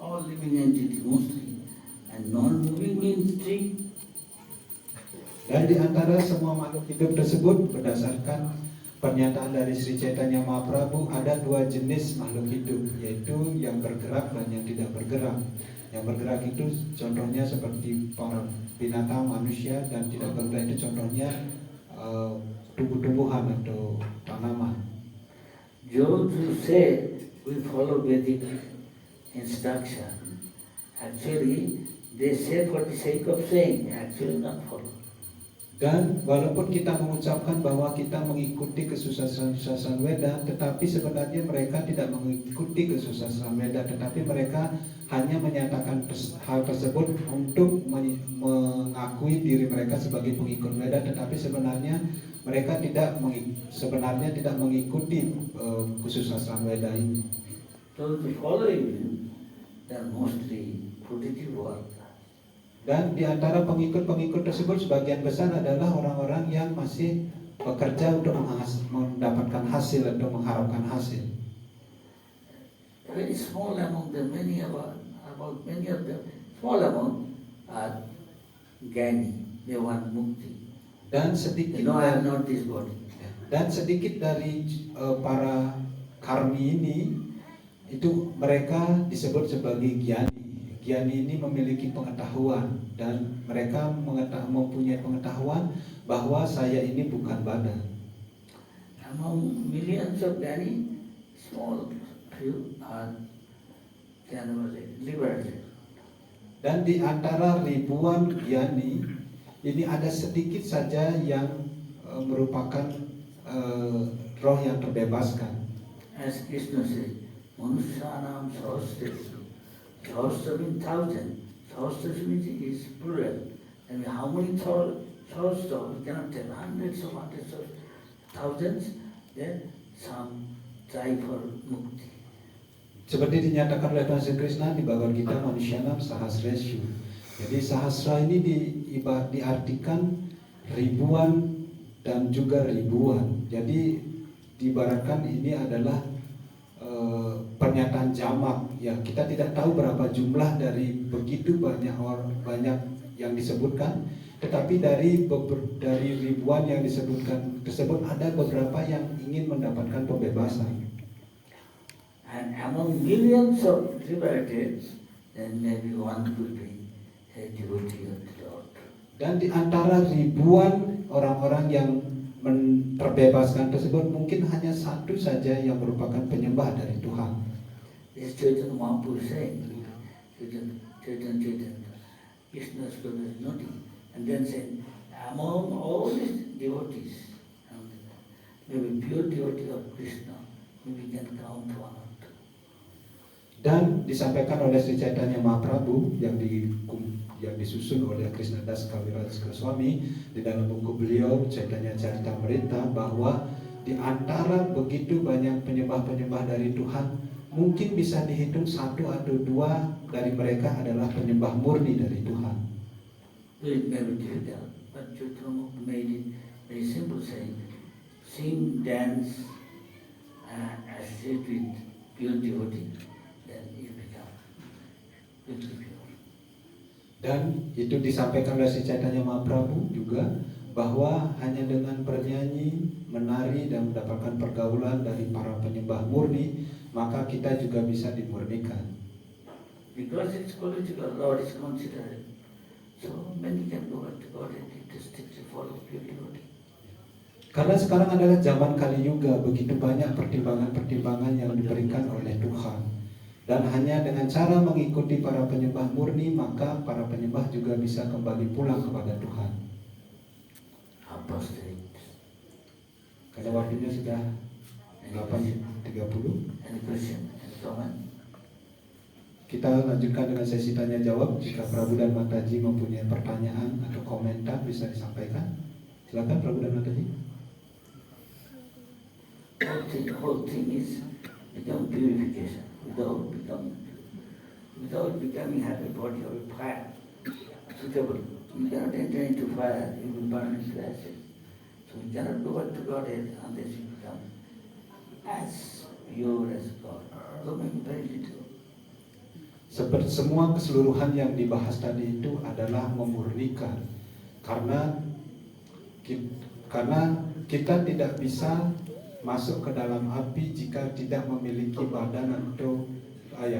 all living entity mostly, and non-moving means tree. Dan di antara semua makhluk hidup tersebut, berdasarkan pernyataan dari Sri Chaitanya Mahaprabhu, ada dua jenis makhluk hidup, yaitu yang bergerak dan yang tidak bergerak. Yang bergerak itu contohnya seperti para binatang, manusia, dan tidak bergerak itu contohnya tumbuh-tumbuhan atau tanaman. Those who say we follow Vedic instruction, actually they say for the sake of saying, actually not follow. Dan walaupun kita mengucapkan bahwa kita mengikuti kesusahan Weda, tetapi sebenarnya mereka tidak mengikuti kesusahan Weda, tetapi mereka hanya menyatakan hal tersebut untuk mengakui diri mereka sebagai pengikut Weda, tetapi sebenarnya mereka tidak mengikuti kesusahan Weda ini. Those who follow him, they are mostly positive work. Dan di antara pengikut-pengikut tersebut sebagian besar adalah orang-orang yang masih bekerja untuk mendapatkan hasil atau mengharapkan hasil. Very small among them, many of them, small amount are Gyani, they want mukti. Dan sedikit I am not this body. Dan sedikit dari para karmi ini itu mereka disebut sebagai Gyani. Gyani ini memiliki pengetahuan dan mereka mempunyai pengetahuan bahwa saya ini bukan badan. Among millions of Gyani, small few are liberated. Dan di antara ribuan Gyani ini ada sedikit saja yang merupakan roh yang terbebaskan. As Krishna said, Manusyanam Sahasresu. Sahasra means thousand. Sahasra means is plural. And how many Sahasra? We cannot tell. Hundreds of thousands. Then some try for mukti. Seperti dinyatakan oleh Tuhan Yesus Kristus di Bhagavad Gita, Manusyanam Sahasreshu. Jadi sahasra ini diartikan ribuan dan juga ribuan. Jadi diibaratkan ini adalah pernyataan jamak. Ya, kita tidak tahu berapa jumlah dari begitu banyak yang disebutkan, tetapi dari ribuan yang disebutkan tersebut ada beberapa yang ingin mendapatkan pembebasan. And among millions of liberated, then maybe one could be a devotee of the Lord. Dan di antara ribuan orang-orang yang terbebaskan tersebut mungkin hanya satu saja yang merupakan penyembah dari Tuhan. This Chaitanya Mahaprabhu saying, Chaitanya, Krishna's brother is noting, and then saying, among all these devotees, maybe pure devotee of Krishna, maybe can count one or two. Dan disampaikan oleh Sri Chaitanya Mahaprabhu yang disusun oleh Krishnadas Kaviraj Goswami di dalam buku beliau Chaitanya Charitamrita, bahwa di antara begitu banyak penyembah-penyembah dari Tuhan, mungkin bisa dihitung satu atau dua dari mereka adalah penyembah murni dari Tuhan. It may be difficult, but Chaitanya made it very simple, saying, sing, dance, associate with pure devotee, then you become pure. Dan itu disampaikan oleh Sri Chaitanya Mahaprabhu juga, bahwa hanya dengan bernyanyi, menari dan mendapatkan pergaulan dari para penyembah murni, maka kita juga bisa dimurnikan. Because it's political, Lord is considered. So many can go back to God and just strictly follow pure devotee. Karena sekarang adalah zaman Kali Yuga, begitu banyak pertimbangan-pertimbangan yang diberikan oleh Tuhan. Dan hanya dengan cara mengikuti para penyembah murni, maka para penyembah juga bisa kembali pulang kepada Tuhan. Apostate. Karena waktunya sudah 8.30. Any question? Any comment? Kita lanjutkan dengan sesi tanya jawab. Jika Prabu dan Mataji mempunyai pertanyaan atau komentar bisa disampaikan. Silakan Prabu dan Mataji. Whole thing is become purification without becoming happy body or fire. Suitable. You cannot enter into fire, you will burn into ashes. So you cannot go back to Godhead unless you become as pure as God. So maybe very little. Seperti semua keseluruhan yang dibahas tadi itu adalah memurnikan, karena kita tidak bisa masuk ke dalam api jika tidak memiliki badan atau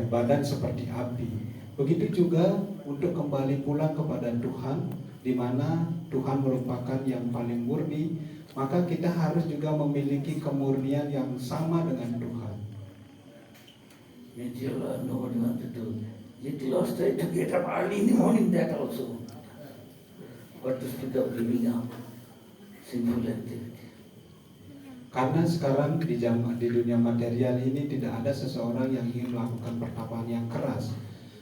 badan seperti api. Begitu juga untuk kembali pulang kepada Tuhan, di mana Tuhan merupakan yang paling murni, maka kita harus juga memiliki kemurnian yang sama dengan Tuhan. Yet you know what you want to do. Yet you lost try to get up early in the morning, that also. What to speak of giving up sinful activity. Karena sekarang di dunia material ini tidak ada seseorang yang ingin melakukan pertapaan yang keras.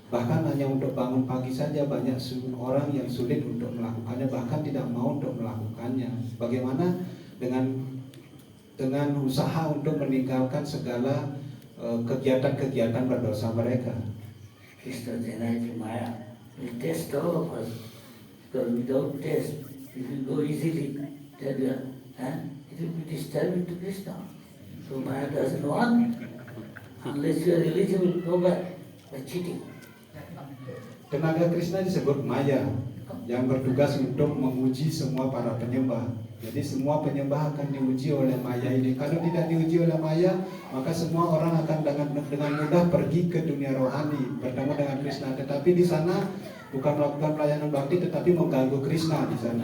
Bahkan hanya untuk bangun pagi saja banyak orang yang sulit untuk melakukannya, bahkan tidak mau untuk melakukannya. Bagaimana dengan usaha untuk meninggalkan segala kegiatan-kegiatan berdosa mereka? Krishna Janaki Maya will test all of us. Because without test, if you go easily, then it will be disturbing to Krishna. So Maya doesn't want, unless you are eligible, go back by cheating. Tenaga Krishna disebut Maya, yang bertugas untuk menguji semua para penyembah. Jadi semua penyembah akan diuji oleh Maya ini. Kalau tidak diuji oleh Maya, maka semua orang akan dengan mudah pergi ke dunia rohani, bertemu dengan Krishna. Tetapi di sana bukan melakukan pelayanan bakti, tetapi mengganggu Krishna di sana.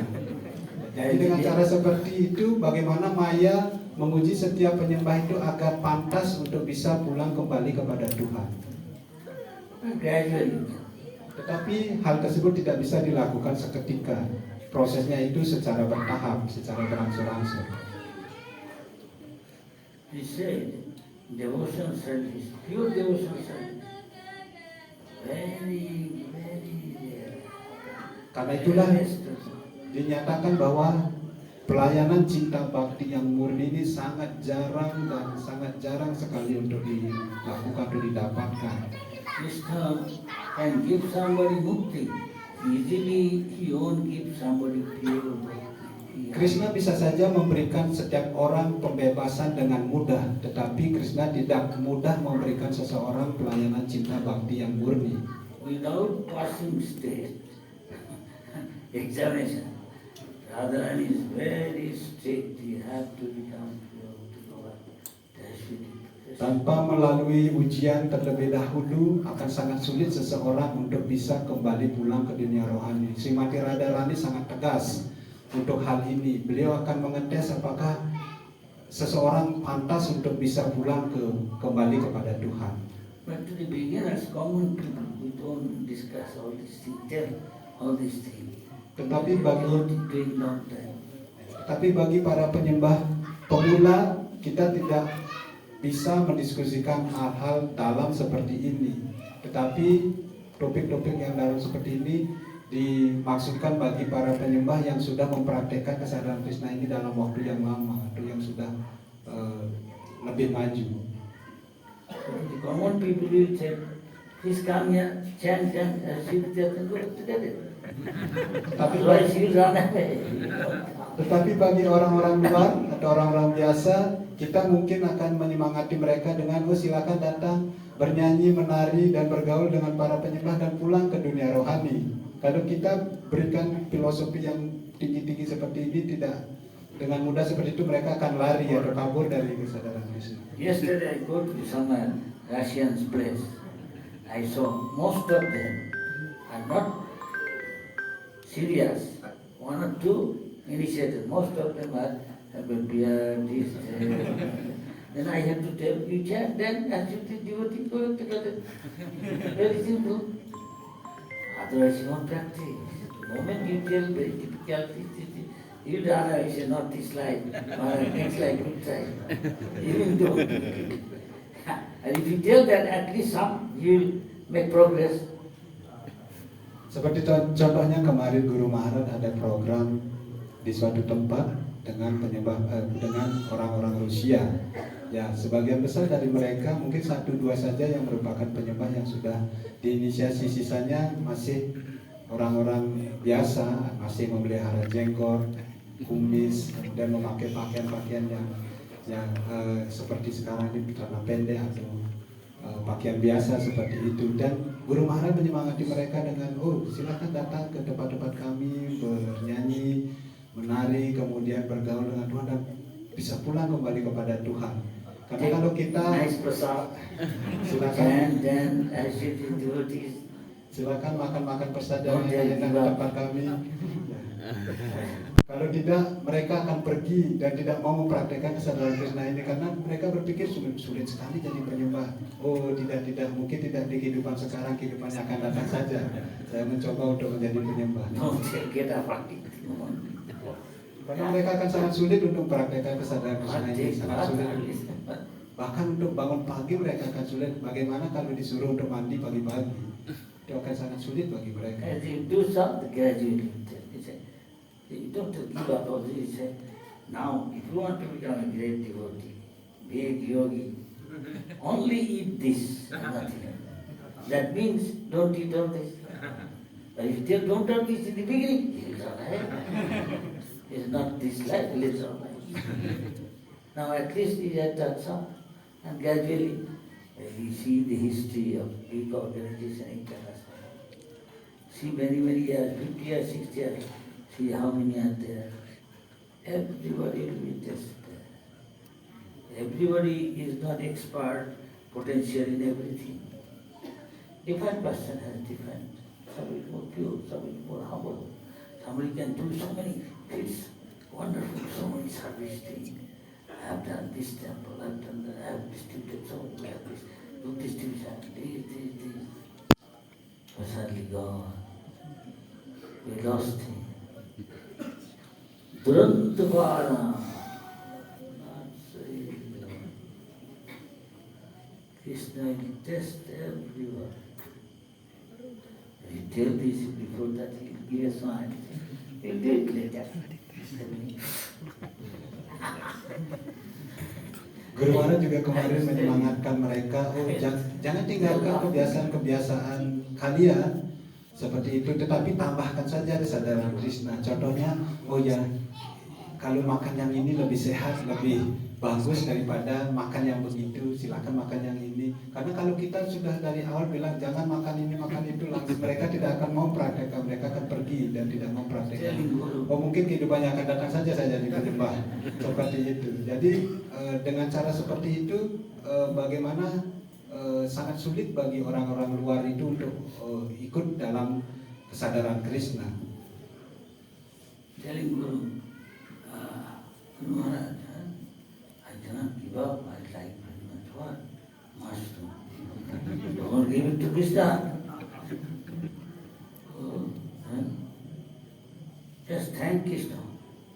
Jadi dengan cara seperti itu, bagaimana Maya menguji setiap penyembah itu agar pantas untuk bisa pulang kembali kepada Tuhan. Tetapi hal tersebut tidak bisa dilakukan seketika. Prosesnya itu secara bertahap, secara berangsur-angsur. He said, devotion service, pure devotion service, very, very rare. Karena itulah dinyatakan bahwa pelayanan cinta bakti yang murni ini sangat jarang dan sangat jarang sekali untuk dilakukan, untuk didapatkan. Krishna can give somebody mukti. Easily he won't give somebody pure bhakti. Krishna bisa saja memberikan setiap orang pembebasan dengan mudah, tetapi Krishna tidak mudah memberikan seseorang pelayanan cinta bakti yang murni. Without passing stage examination, Radharani is very strict. You have to become pure to God. Tanpa melalui ujian terlebih dahulu, akan sangat sulit seseorang untuk bisa kembali pulang ke dunia rohani. Srimati Radharani sangat tegas untuk hal ini. Beliau akan mengetes apakah seseorang pantas untuk bisa pulang kembali kepada Tuhan. But to the beginners, common people, we don't discuss all these things, tell all these things. Tetapi bagi bagi para penyembah pemula, kita tidak bisa mendiskusikan hal-hal dalam seperti ini. Tetapi topik-topik yang dalam seperti ini dimaksudkan bagi para penyembah yang sudah mempraktekkan kesadaran Krishna ini dalam waktu yang lama atau yang sudah lebih maju. The common people will say, please come here, chant, Shiv and go together. Tetapi bagi orang-orang luar atau orang-orang biasa, kita mungkin akan menyemangati mereka dengan silakan datang bernyanyi, menari dan bergaul dengan para penyembah dan pulang ke dunia rohani. Kalau kita berikan filosofi yang tinggi-tinggi seperti ini tidak dengan mudah seperti itu mereka akan lari atau kabur dari kesadaran Krishna. Yesterday I go to some Russian's place. I saw most of them are not serious. One or two initiated. Most of them are have a beard, this, then I have to tell you chant, then as you the devotee go together. Very simple. Otherwise you won't practice. The moment you tell very difficult, you don't know, you say not this life, or next life you try. Even though. And if you tell that, at least some, you will make progress. Seperti contohnya kemarin Guru Maharaj ada program di suatu tempat dengan dengan orang-orang Rusia. Ya, sebagian besar dari mereka mungkin 1-2 saja yang merupakan penyembah yang sudah diinisiasi, sisanya masih orang-orang biasa, masih memelihara jenggot, kumis, kemudian memakai pakaian-pakaian yang seperti sekarang ini celana pendek atau pakaian biasa seperti itu. Dan Guru Maharaj menyemangati mereka dengan, silakan datang ke tempat-tempat kami, bernyanyi, menari, kemudian bergaul dengan Tuhan dan bisa pulang kembali kepada Tuhan. Karena kalau kita nice prasad, silakan then as you do devotees, silakan makan persadaan yang enak di tempat kami. Kalau tidak, mereka akan pergi dan tidak mau mempraktekkan kesadaran Krishna ini karena mereka berpikir sulit sekali jadi penyembah. Tidak, mungkin tidak di kehidupan sekarang, kehidupannya akan datang saja. Saya mencoba untuk menjadi penyembah. Karena mereka akan sangat sulit untuk mempraktekkan kesadaran Krishna ini, sangat sulit. Bahkan untuk bangun pagi mereka akan sulit. Bagaimana kalau disuruh untuk mandi pagi-pagi? Itu akan sangat sulit bagi mereka. As you do something gradually, you don't give up all this. You say, now, if you want to become a great devotee, big yogi, only eat this and nothing else. That means don't eat all this. But if you don't eat this in the beginning, it's all right. It's not this life, it's all right. Now at least he has done some, and gradually we see the history of big organization international. See many years, 50 years, 60 years. See how many are there. Everybody will be tested. Everybody is not expert, potential in everything. Different person has different. Somebody is more pure, somebody is more humble. Somebody can do so many things, wonderful, so many service things. I have done this temple, I have done that, I have distributed so many, I have this, do distribution, this. But suddenly gone. We lost him. Durantavara. Krishna will test everyone. If you tell this before that, he'll give a sign. He'll do it later. Guru Maharaj juga kemarin menyemangatkan mereka, jangan tinggalkan kebiasaan-kebiasaan kalian seperti itu, tetapi tambahkan saja kesadaran Krishna. Contohnya, kalau makan yang ini lebih sehat, lebih bagus daripada makan yang begitu, silakan makan yang ini. Karena kalau kita sudah dari awal bilang jangan makan ini, makan itu, langsung mereka tidak akan mau praktekkan, mereka akan pergi dan tidak mau praktekkan. Mungkin kehidupannya akan datang saja saya jadi penyembah seperti itu. Jadi dengan cara seperti itu, bagaimana sangat sulit bagi orang-orang luar itu untuk ikut dalam kesadaran Krishna. Telling Guru, Maharaj, I cannot give up. I like very much what? Master. Don't give it to Krishna. Just thank Krishna.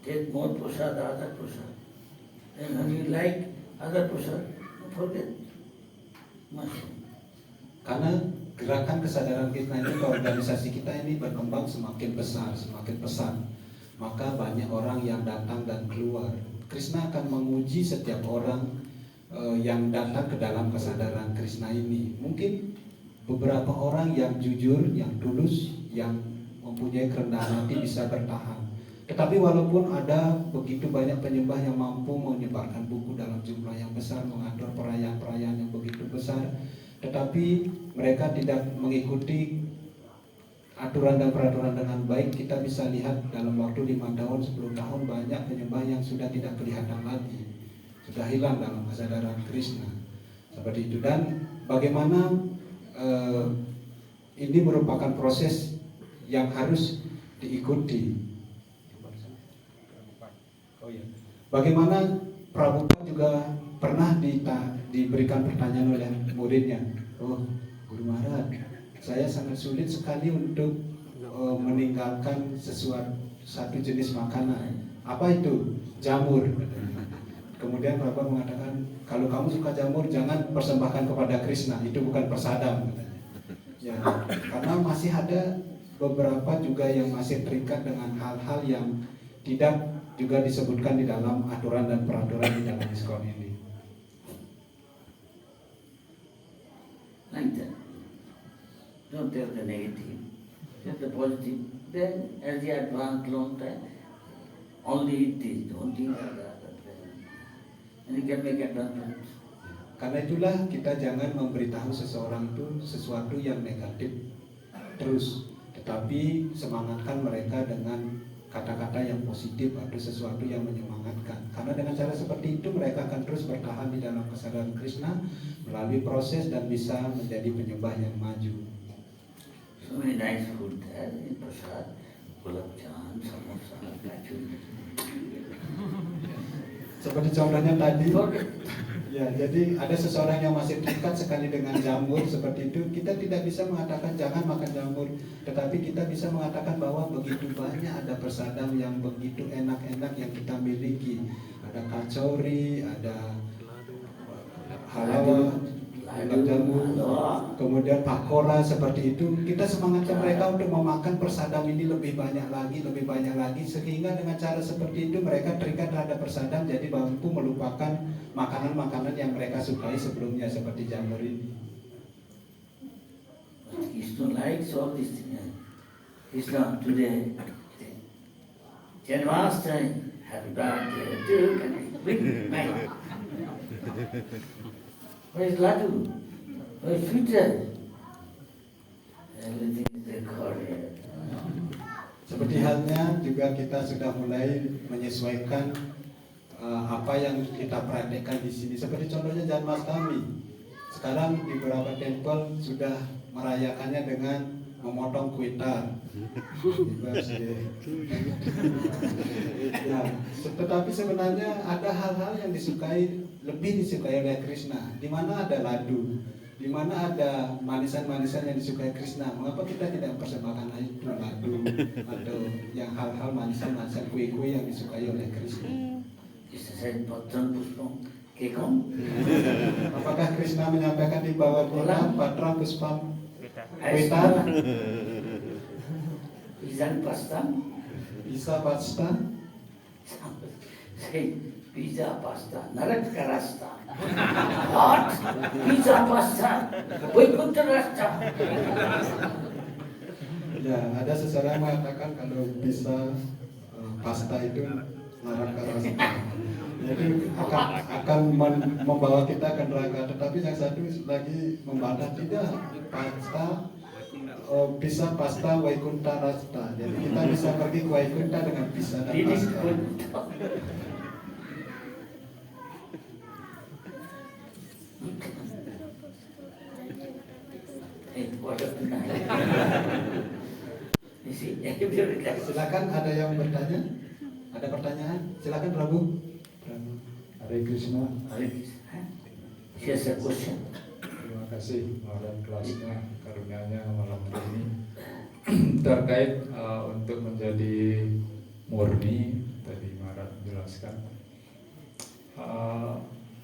Take more prasad, other prasad. And when you like other prasad, forget. Master. Karena gerakan kesadaran Krishna ini, organisasi kita ini berkembang semakin besar, semakin pesat. Maka banyak orang yang datang dan keluar. Krishna akan menguji setiap orang yang datang ke dalam kesadaran Krishna ini. Mungkin beberapa orang yang jujur, yang tulus, yang mempunyai kerendahan hati bisa bertahan. Tetapi walaupun ada begitu banyak penyembah yang mampu menyebarkan buku dalam jumlah yang besar, mengatur perayaan-perayaan yang begitu besar, tetapi mereka tidak mengikuti aturan dan peraturan dengan baik, kita bisa lihat dalam waktu 5 tahun, 10 tahun banyak penyembah yang sudah tidak kelihatan lagi, sudah hilang dalam kesadaran Krishna seperti itu. Dan bagaimana ini merupakan proses yang harus diikuti. Bagaimana Prabhupada juga pernah diberikan pertanyaan oleh muridnya, oh Guru Maharaj, saya sangat sulit sekali untuk meninggalkan satu jenis makanan. Apa itu? Jamur. Kemudian Prabhupada mengatakan, kalau kamu suka jamur jangan persembahkan kepada Krishna, itu bukan prasadam. Ya, karena masih ada beberapa juga yang masih terikat dengan hal-hal yang tidak juga disebutkan di dalam aturan dan peraturan di dalam ISKCON ini. Like that. Don't tell the negative, tell the positive. Then as you advance long time, only eat this, don't eat that. And you can make advancements. Karena itulah kita jangan memberitahu seseorang itu sesuatu yang negatif terus, tetapi semangatkan mereka dengan kata-kata yang positif atau sesuatu yang menyemangatkan. Karena dengan cara seperti itu mereka akan terus bertahan di dalam kesadaran Krishna melalui proses dan bisa menjadi penyembah yang maju. So many nice food there in Prasad, gulab jamun, samosa, kachori. Seperti contohnya tadi, ya, jadi ada seseorang yang masih terikat sekali dengan jamur seperti itu. Kita tidak bisa mengatakan jangan makan jamur, tetapi kita bisa mengatakan bahwa begitu banyak ada prasadam yang begitu enak-enak yang kita miliki. Ada kachori, ada halawa, gulab jamun, kemudian pakora seperti itu. Kita semangatkan mereka untuk memakan prasadam ini lebih banyak lagi, sehingga dengan cara seperti itu mereka terikat terhadap prasadam, jadi mampu melupakan makanan-makanan yang mereka sukai sebelumnya seperti jamur ini. Krishna likes all these things. Krishna today, Janmashtami, happy birthday to bring my. Where is Laddu? Where is sweeter? Everything is recorded. Seperti halnya juga kita sudah mulai menyesuaikan apa yang kita praktekkan di sini. Seperti contohnya Janmashtami. Sekarang di beberapa tempel sudah merayakannya dengan memotong kue tar. Ya, tetapi sebenarnya ada hal-hal yang lebih disukai oleh Krishna, di mana ada ladu, di mana ada manisan-manisan yang disukai Krishna. Mengapa kita tidak mempersembahkan itu ladu atau yang hal-hal manisan-manisan kue-kue yang disukai oleh Krishna? Krishna said, Patram Puspam Kekam. Apakah Krishna menyampaikan di bawah kita Patra Puspam Kwetar? Pisan pasta. Bisa pasta? Say, pizza pasta, narak rasta. What? Pizza pasta? Vaikuntha rasta. Ya, ada seseorang mengatakan kalau bisa pasta itu neraka rasa. Jadi akan membawa kita ke neraka. Tetapi yang satu lagi membantah, tidak, pasta bisa pasta Vaikuntha rasta. Jadi kita bisa pergi ke Vaikuntha dengan pizza dan pasta. Silakan, ada yang bertanya? Ada pertanyaan? Silakan Prabu. Hare Krishna. Hare Krishna. Here's a question. Terima kasih Maharaj kelasnya, karunia-Nya malam hari ini. Terkait untuk menjadi murni, tadi Maharaj menjelaskan,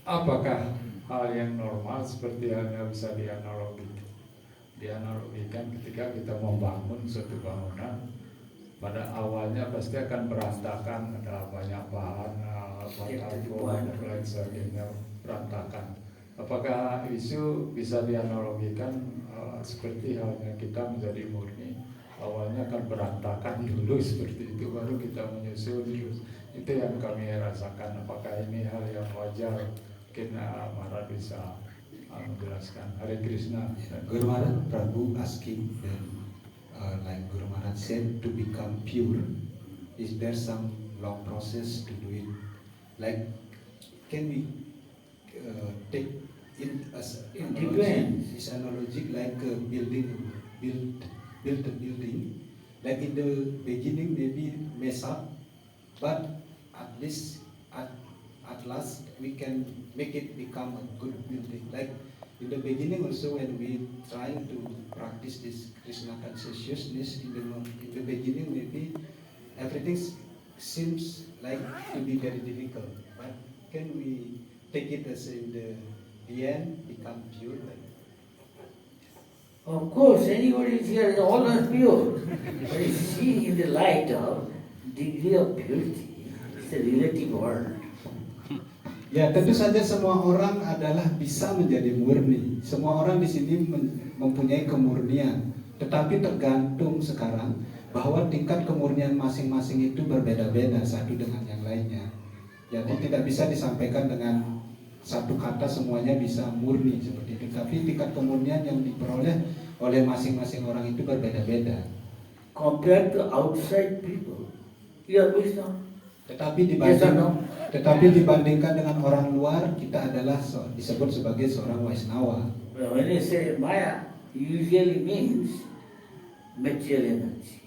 apakah hal yang normal seperti halnya bisa dianalogikan ketika kita membangun suatu bangunan. Pada awalnya pasti akan berantakan, ada banyak bahan, batako dan lain sebagainya, berantakan. Apakah isu bisa dianalogikan seperti halnya kita menjadi murni, awalnya akan berantakan dulu seperti itu, baru kita menyusul terus. Itu yang kami rasakan. Apakah ini hal yang wajar? Mungkin Maharaj bisa menjelaskan. Hare Krishna. Guru Maharaj, Prabu asking like Guru Maharaj said, to become pure, is there some long process to do it? Like, can we take it as It analogy? depends. It's analogy like build a building. Like in the beginning, maybe mess up, but at least at last we can make it become a good building. Like in the beginning also, when we trying to practice this Krishna consciousness, in the beginning maybe everything seems like to be very difficult, but can we take it as in the end become pure? Like, Of course, anybody here is always pure. But you see, in the light of degree of purity, it's a relative world. ya tentu saja semua orang adalah bisa menjadi murni. Semua orang di sini mempunyai kemurnian, tetapi tergantung sekarang bahwa tingkat kemurnian masing-masing itu berbeda-beda satu dengan yang lainnya. Jadi tidak bisa disampaikan dengan satu kata semuanya bisa murni seperti itu. Tapi tingkat kemurnian yang diperoleh oleh masing-masing orang itu berbeda-beda. Compared to outside people, you are wisdom. Tetapi Yes or no? dibandingkan dengan orang luar, kita adalah disebut sebagai seorang Vaishnava. But when you say Maya, usually means material energy.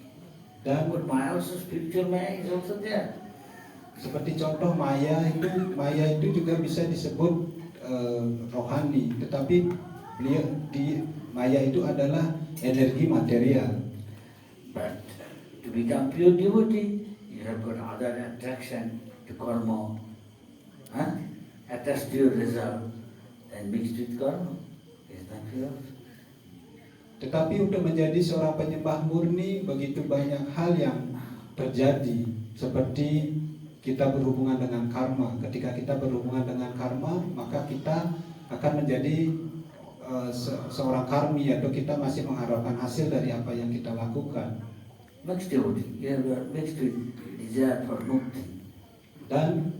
Dan But Maya also, spiritual Maya is also there. seperti contoh Maya itu juga bisa disebut rohani, tetapi Maya itu adalah energi material. But to become pure devotee, you have got other attraction to karma, attached to your result, and mixed with karma. Is that pure? Tetapi untuk menjadi seorang penyembah murni, begitu banyak hal yang terjadi, seperti kita berhubungan dengan karma. Ketika kita berhubungan dengan karma, maka kita akan menjadi seorang karmi, atau kita masih mengharapkan hasil dari apa yang kita lakukan. Mixed devotee, you have mixed with desire for mukti. Dan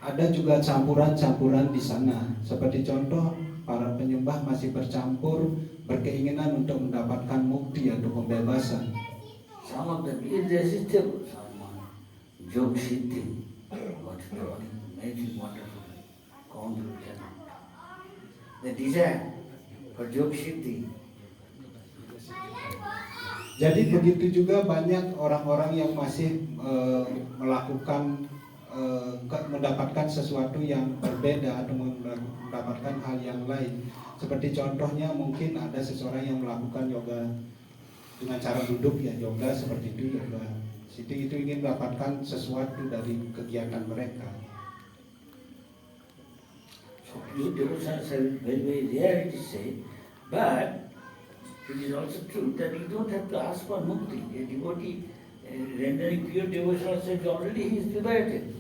ada juga campuran-campuran di sana. Seperti contoh, para penyembah masih bercampur berkeinginan untuk mendapatkan mukti atau pembebasan. Some of them irresistible, someone joke siddhi, what is the amazing, wonderful, complicated. The desire for joke siddhi. Jadi begitu juga banyak orang-orang yang masih mendapatkan sesuatu yang berbeda atau mendapatkan hal yang lain. Seperti contohnya mungkin ada seseorang yang melakukan yoga dengan cara duduk, ya yoga seperti itu, yoga sitting, itu ingin mendapatkan sesuatu dari kegiatan mereka. So pure devotion is very, very rare, it is said, but it is also true that you don't have to ask for mukti. A devotee rendering pure devotion says already he is liberated.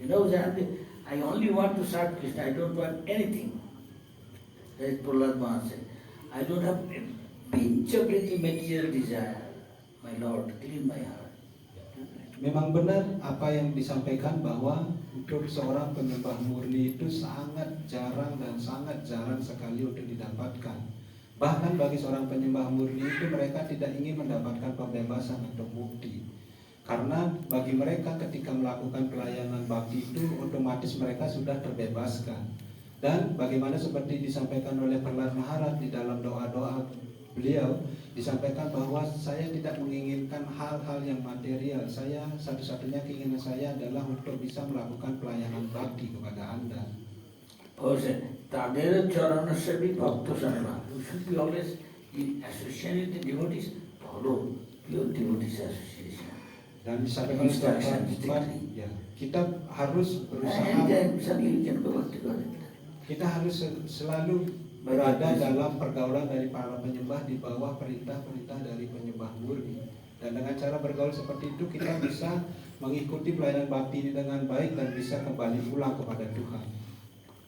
He knows that I only want to serve Krishna, I don't want anything. That is Prahlad Maharaj said. I don't have a pinch of little material desire. My Lord, clean my heart. Memang benar apa yang disampaikan bahwa untuk seorang penyembah murni itu sangat jarang dan sangat jarang sekali untuk didapatkan. Bahkan bagi seorang penyembah murni itu mereka tidak ingin mendapatkan pembebasan atau mukti. Karena bagi mereka ketika melakukan pelayanan bakti itu otomatis mereka sudah terbebaskan. Dan bagaimana seperti disampaikan oleh Prahlad Maharaj di dalam doa-doa beliau, disampaikan bahwa saya tidak menginginkan hal-hal yang material. Saya satu-satunya keinginan saya adalah untuk bisa melakukan pelayanan bakti kepada Anda. Tadera charana sebi bhakta sarva. You should be always in association with the devotees. Follow pure devotees association. Dan disampaikan oleh Bapak, ya, kita harus berusaha. Anytime suddenly you can go back to God. Kita harus selalu berada dalam pergaulan dari para penyembah di bawah perintah-perintah dari penyembah murni. Dan dengan cara bergaul seperti itu kita bisa mengikuti pelayanan bakti ini dengan baik dan bisa kembali pulang kepada Tuhan.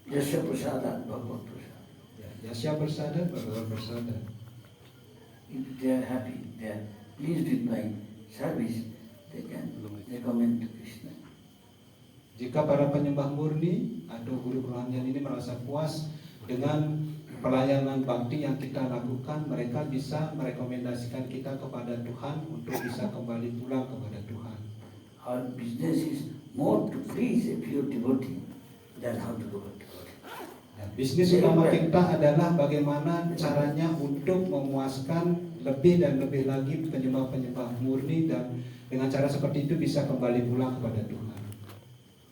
Yasya prasada, Bhagavad prasada. Yasya bersada, Bhagavad bersada. If they are happy, they are pleased with my service, they can recommend to Krishna. Jika para penyembah murni atau guru rohanian ini merasa puas dengan pelayanan bakti yang kita lakukan, mereka bisa merekomendasikan kita kepada Tuhan untuk bisa kembali pulang kepada Tuhan. Our business is more to please a pure devotee than how to go back to God. Dan bisnis utama kita adalah bagaimana caranya untuk memuaskan lebih dan lebih lagi penyembah-penyembah murni, dan dengan cara seperti itu bisa kembali pulang kepada Tuhan.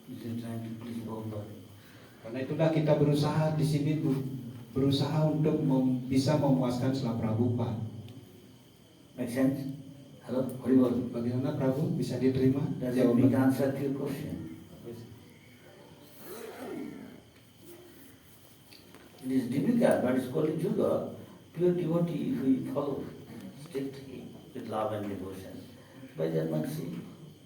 This is trying to please God. Karena itulah kita berusaha di sini berusaha untuk bisa memuaskan Sela Prabhupada. Make sense? Hello? Haribol. Bagaimana Prabu, bisa diterima? Does it make answer to your question? It is difficult, but it's called Juga. Pure devotee, if we follow strictly with love and devotion, by that mercy,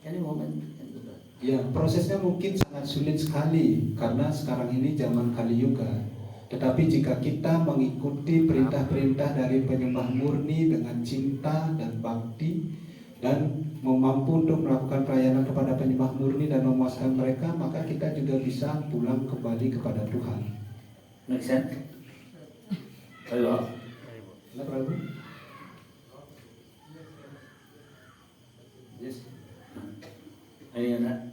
any moment can do that. Ya, prosesnya mungkin sangat sulit sekali karena sekarang ini zaman Kali Yuga. Tetapi jika kita mengikuti perintah-perintah dari penyembah murni dengan cinta dan bakti, dan mampu untuk melakukan pelayanan kepada penyembah murni dan memuaskan mereka, maka kita juga bisa pulang kembali kepada Tuhan. Make sense? Very well. Nah, Prabu? Yes. Any other?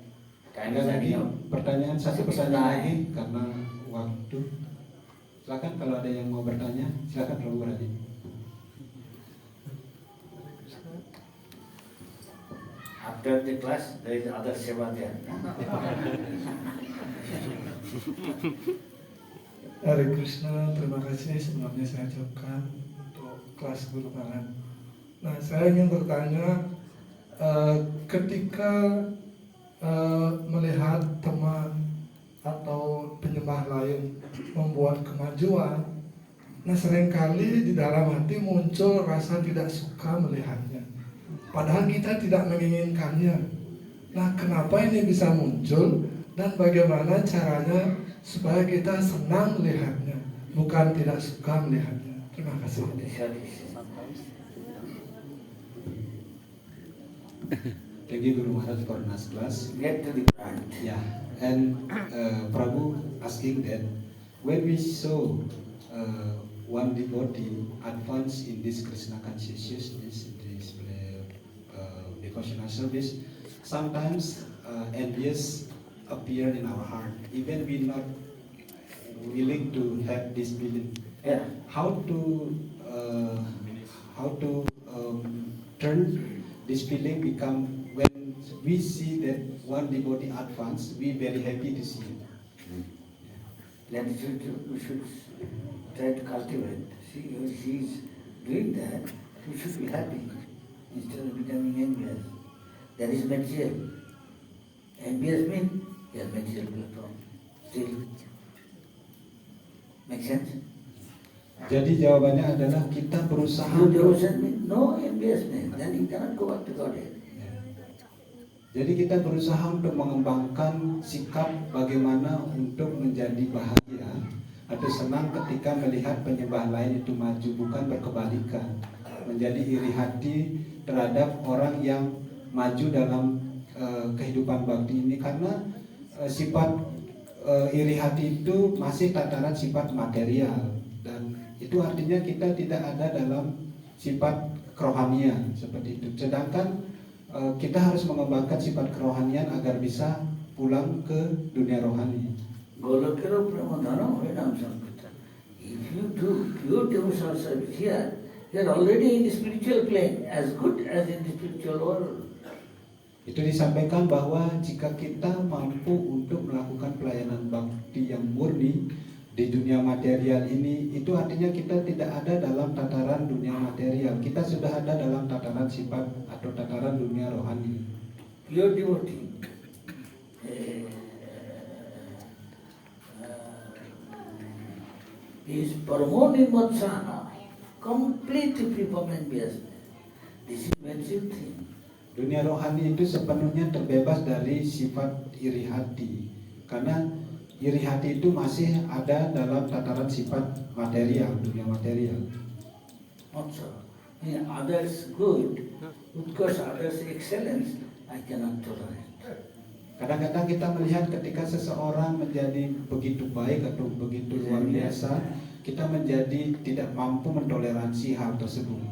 Time Ada is lagi running out. pertanyaan, satu pertanyaan lagi karena waktu. Silakan kalau ada yang mau bertanya, silakan Prabu Radhi. After the class, there is other seva there. Hare Krishna, terima kasih sebelumnya saya ucapkan untuk kelas Guru Maran. Nah, saya ingin bertanya, ketika melihat teman atau penyembah lain membuat kemajuan, nah seringkali di dalam hati muncul rasa tidak suka melihatnya. Padahal kita tidak menginginkannya. Nah, kenapa ini bisa muncul dan bagaimana caranya supaya kita senang melihatnya, bukan tidak suka melihatnya. Terima kasih. Thank you Guru Maharaj for nice class. Get to the point. Yeah, and Prabhu asking that when we saw one devotee advance in this Krishna consciousness, this devotional service, sometimes envious appear in our heart, even we not willing to have this feeling. Yeah. How to turn this feeling become when we see that one devotee advance, we very happy to see it. Then we should try to cultivate. See, if she is doing that, we should be happy instead of becoming envious. That is material. Envious means yes, material platform. Still. Make sense? Jadi jawabannya adalah kita berusaha No untuk devotion means no envious means. Then you cannot go back to Godhead. Jadi kita berusaha untuk mengembangkan sikap bagaimana untuk menjadi bahagia atau senang ketika melihat penyembah lain itu maju, bukan berkebalikan. Menjadi iri hati terhadap orang yang maju dalam kehidupan bakti ini, karena sifat iri hati itu masih tataran sifat material, dan itu artinya kita tidak ada dalam sifat kerohanian seperti itu. Sedangkan kita harus mengembangkan sifat kerohanian agar bisa pulang ke dunia rohani. Golokero Pramadhana Harinam Sankirtan. If you do pure devotional service here, you are already in the spiritual plane, as good as in the spiritual world. Itu disampaikan bahwa jika kita mampu untuk melakukan pelayanan bakti yang murni di dunia material ini, itu artinya kita tidak ada dalam tataran dunia material. Kita sudah ada dalam tataran sifat atau tataran dunia rohani. Pure devotee is Paramoni Matsana, completely free from envious. This is mental thing. Dunia rohani itu sepenuhnya terbebas dari sifat iri hati, karena iri hati itu masih ada dalam tataran sifat material, dunia material. Also, in others good, because others excellence, I cannot tolerate. Kadang-kadang kita melihat ketika seseorang menjadi begitu baik atau begitu luar biasa, kita menjadi tidak mampu mentoleransi hal tersebut.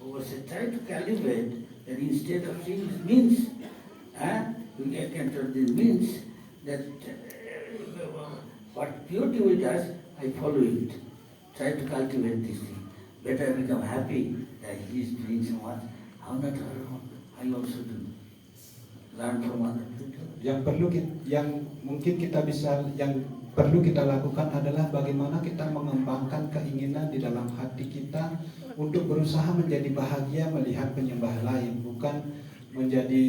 Was try to calibrate that instead of saying it means, we can tell this means that what purity does, I follow it. Try to cultivate this thing. Better become happy that he is doing so much. How not? I also do. Learn from other people. Yang perlu kita lakukan adalah bagaimana kita mengembangkan keinginan di dalam hati kita untuk berusaha menjadi bahagia melihat penyembah lain, bukan menjadi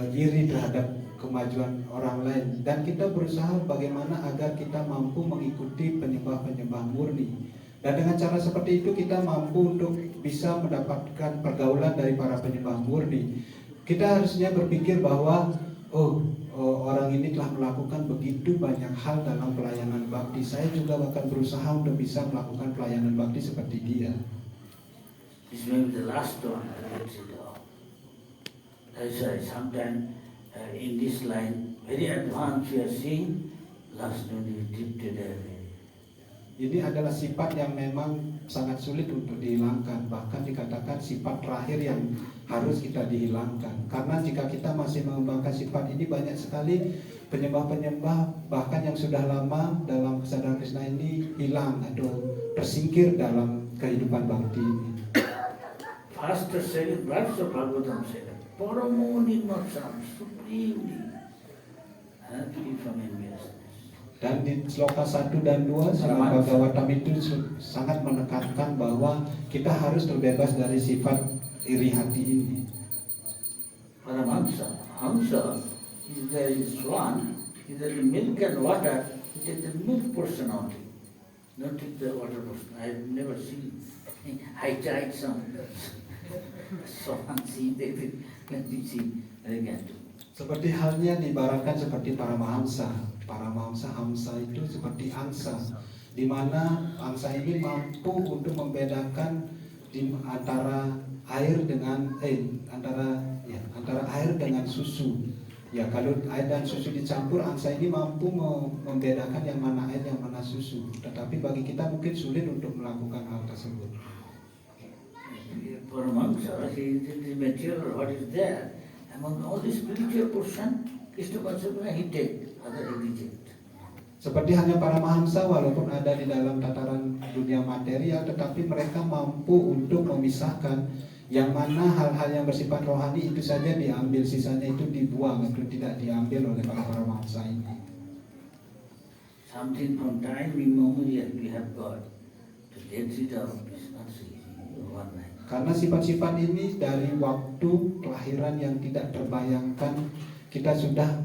iri terhadap kemajuan orang lain. Dan kita berusaha bagaimana agar kita mampu mengikuti penyembah-penyembah murni. Dan dengan cara seperti itu kita mampu untuk bisa mendapatkan pergaulan dari para penyembah murni. Kita harusnya berpikir bahwa orang ini telah melakukan begitu banyak hal dalam pelayanan bakti. Saya juga akan berusaha untuk bisa melakukan pelayanan bakti seperti dia. This may be the last one to get rid of. That's why sometimes in this line, very advanced we are seeing, last one we drifted away. Ini adalah sifat yang memang sangat sulit untuk dihilangkan. Bahkan dikatakan sifat terakhir yang harus kita dihilangkan. Karena jika kita masih mengembangkan sifat ini, banyak sekali penyembah-penyembah bahkan yang sudah lama dalam kesadaran Krishna ini hilang atau tersingkir dalam kehidupan bakti ini. First or second verse of Bhagavatam said, Paramo Nirmatsam, supremely free from enviousness. Dan di sloka 1 dan 2 Srimad Bhagavatam itu sangat menekankan bahwa kita harus terbebas dari sifat iri hati ini. Paramahamsa, Hamsa, if there is one, if there is milk and water, you take the milk portion only. Don't take the water portion. I have never seen. I tried some. So see, let me see again. Seperti halnya diibaratkan seperti para mahamsa. Para mahamsa, hamsa itu seperti angsa, di mana angsa ini mampu untuk membedakan antara air dengan antara air dengan susu. Ya, kalau air dan susu dicampur, angsa ini mampu membedakan yang mana air, yang mana susu. Tetapi bagi kita mungkin sulit untuk melakukan hal tersebut. Paramahamsa, the material, what is there, among all the spiritual portion, Krishna consciousness he take, other he reject. Seperti hanya para mahamsa, walaupun ada di dalam tataran dunia material, tetapi mereka mampu untuk memisahkan yang mana hal-hal yang bersifat rohani itu saja diambil, sisanya itu dibuang atau tidak diambil oleh para mahamsa ini. Something from time immemorial we have got to get rid of is not so easy overnight. Karena sifat-sifat ini dari waktu kelahiran yang tidak terbayangkan, kita sudah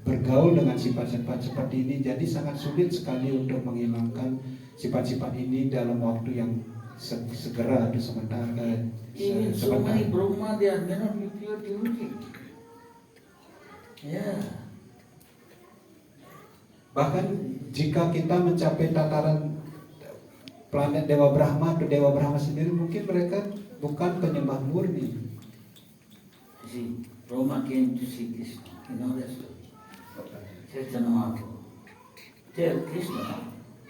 bergaul dengan sifat-sifat seperti ini, jadi sangat sulit sekali untuk menghilangkan sifat-sifat ini dalam waktu yang segera atau sementara. Even so many Brahma, they are may not be pure devotee. Yeah. Bahkan jika kita mencapai tataran planet Dewa Brahma atau Dewa Brahma sendiri, mungkin mereka bukan penyembah murni. You see, Brahma came to see Krishna. You know that story. Chaitanya Mahaprabhu. Tell Krishna,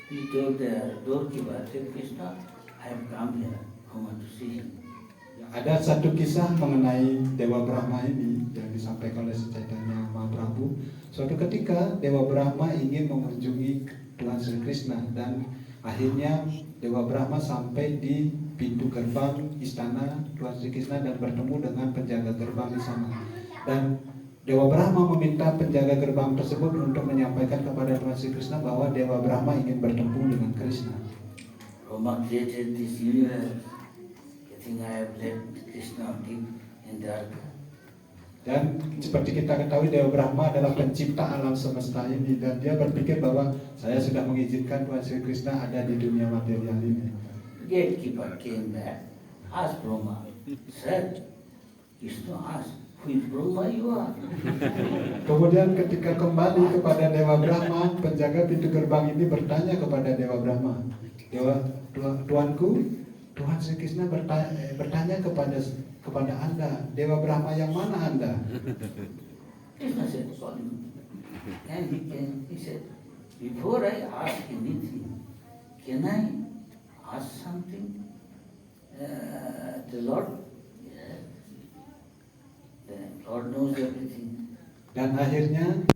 he told the doorkeeper, tell Krishna, I have come here, I want to see him. Ada satu kisah mengenai Dewa Brahma ini yang disampaikan oleh Chaitanya Mahaprabhu. Suatu ketika Dewa Brahma ingin mengunjungi Tuhan Sri Krishna, dan akhirnya Dewa Brahma sampai di pintu gerbang istana Tuhan Sri Krishna dan bertemu dengan penjaga gerbang di sana. Dan Dewa Brahma meminta penjaga gerbang tersebut untuk menyampaikan kepada Tuhan Sri Krishna bahwa Dewa Brahma ingin bertemu dengan Krishna. Brahma created this universe. I think I have left Krishna deep in dark. Dan seperti kita ketahui, Dewa Brahma adalah pencipta alam semesta ini, dan dia berpikir bahwa saya sudah mengizinkan Tuhan Sri Krishna ada di dunia material ini. Gatekeeper came back, asked Brahma, said, Krishna asked, who is Brahma you are? Kemudian ketika kembali kepada Dewa Brahma, penjaga pintu gerbang ini bertanya kepada Dewa Brahma, Tuanku, Tuhan Sri Krishna bertanya kepada Anda, Dewa Brahma yang mana Anda? Krishna said, sorry. And he said, before I ask anything, can I ask something? The Lord, yes. The Lord knows everything. Dan akhirnya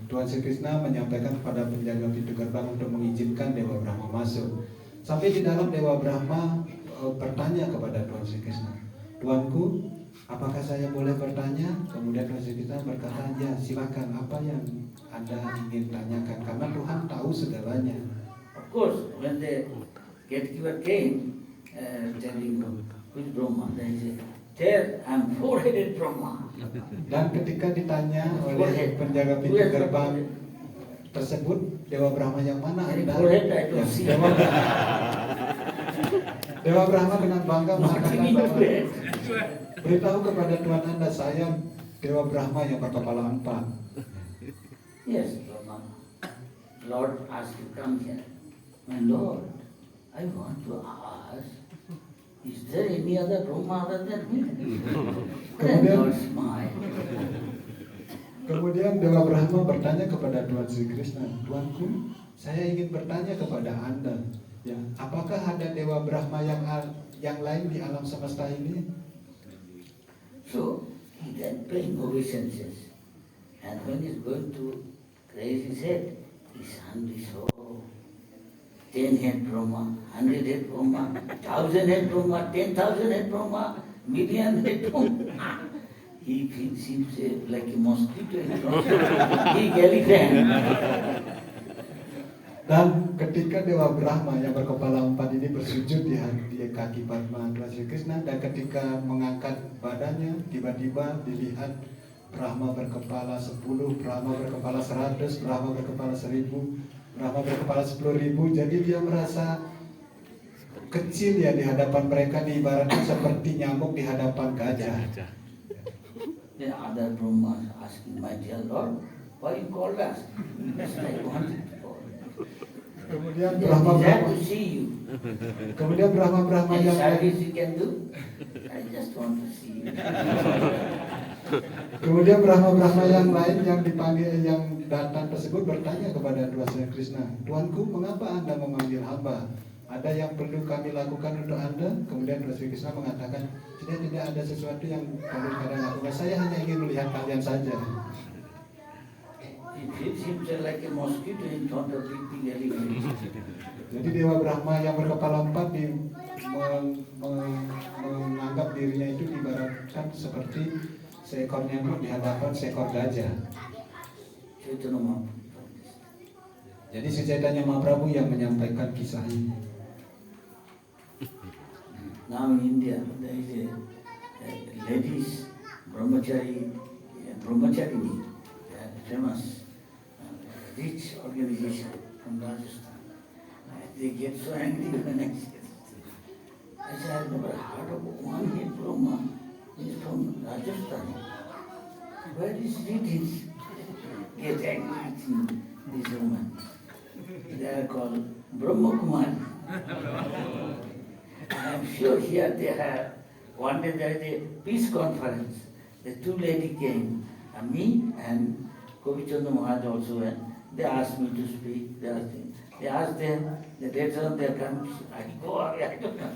Tuhan Sri Krishna menyampaikan kepada penjaga pintu gerbang untuk mengizinkan Dewa Brahma masuk. Sampai di dalam Dewa Brahma bertanya kepada Tuhan Sri Krishna, Tuanku, apakah saya boleh bertanya? Kemudian Tuhan Sri Krishna berkata, ya silakan, apa yang Anda ingin tanyakan? Karena Tuhan tahu segalanya. Of course, when the gatekeeper came, telling who's Brahma, then he said, "Tell, I'm four-headed Brahma." Dan ketika ditanya oleh penjaga pintu gerbang tersebut, Dewa Brahma yang mana Anda? Ya, Dewa Brahma dengan bangga mengatakan bahwa beritahu kepada Tuhan Anda, saya Dewa Brahma yang berkepala 4. Yes, Brahma. Lord asked you come here. My Lord, I want to ask, is there any other Brahma other than me? Then Lord smiled. Kemudian Dewa Brahma bertanya kepada Tuhan Sri Krishna, Tuanku, saya ingin bertanya kepada Anda, ya, apakah ada Dewa Brahma yang lain di alam semesta ini? So he then paying obeisances. And when he's going to raise his head, his hand is so 10-head Brahma, 100-head Brahma, 1,000-head Brahma, 10,000-head Brahma, million-head Brahma. He feels himself like a mosquito in front of a big elephant. Dan ketika Dewa Brahma yang berkepala 4 ini bersujud di kaki Padma Tuhan Sri Krishna, dan ketika mengangkat badannya, tiba-tiba dilihat Brahma berkepala 10, Brahma berkepala 100, Brahma berkepala 1000, Brahma berkepala 10.000. Jadi dia merasa kecil ya di hadapan mereka, ibaratnya seperti nyamuk di hadapan gajah. Then other Brahmas asking, my dear Lord, why you called us? Yes, I wanted to call. Kemudian They desire Brahma to see you. Brahma Any yang service you can do? I just want to see you. Kemudian Brahma yang lain yang dipanggil, yang datang tersebut bertanya kepada Tuhan Sri Krishna, Tuanku, mengapa Anda memanggil hamba? Ada yang perlu kami lakukan untuk Anda? Kemudian Tuhan Sri Krishna mengatakan, tidak ada sesuatu yang perlu kalian lakukan. Saya hanya ingin melihat kalian saja. He feels himself like a mosquito in front of big elephant. Jadi Dewa Brahma yang berkepala 4 menganggap dirinya itu diibaratkan seperti seekor nyamuk di hadapan seekor gajah. Chaitanya Mahaprabhu. Jadi Sri Chaitanya Mahaprabhu yang menyampaikan kisah ini. Now in India there is a ladies brahmacharini, famous rich organization from Rajasthan. They get so angry when I say this. I said, I've never heard of one head Brahma. He's from Rajasthan. Where is ladies get angry with this woman? They are called Brahma Kumari. I'm sure here they have, one day there is a peace conference. The two ladies came, and me and Kovichandra Maharaj also went. They asked me to speak. They asked them, the later on they come, I go away, I don't know.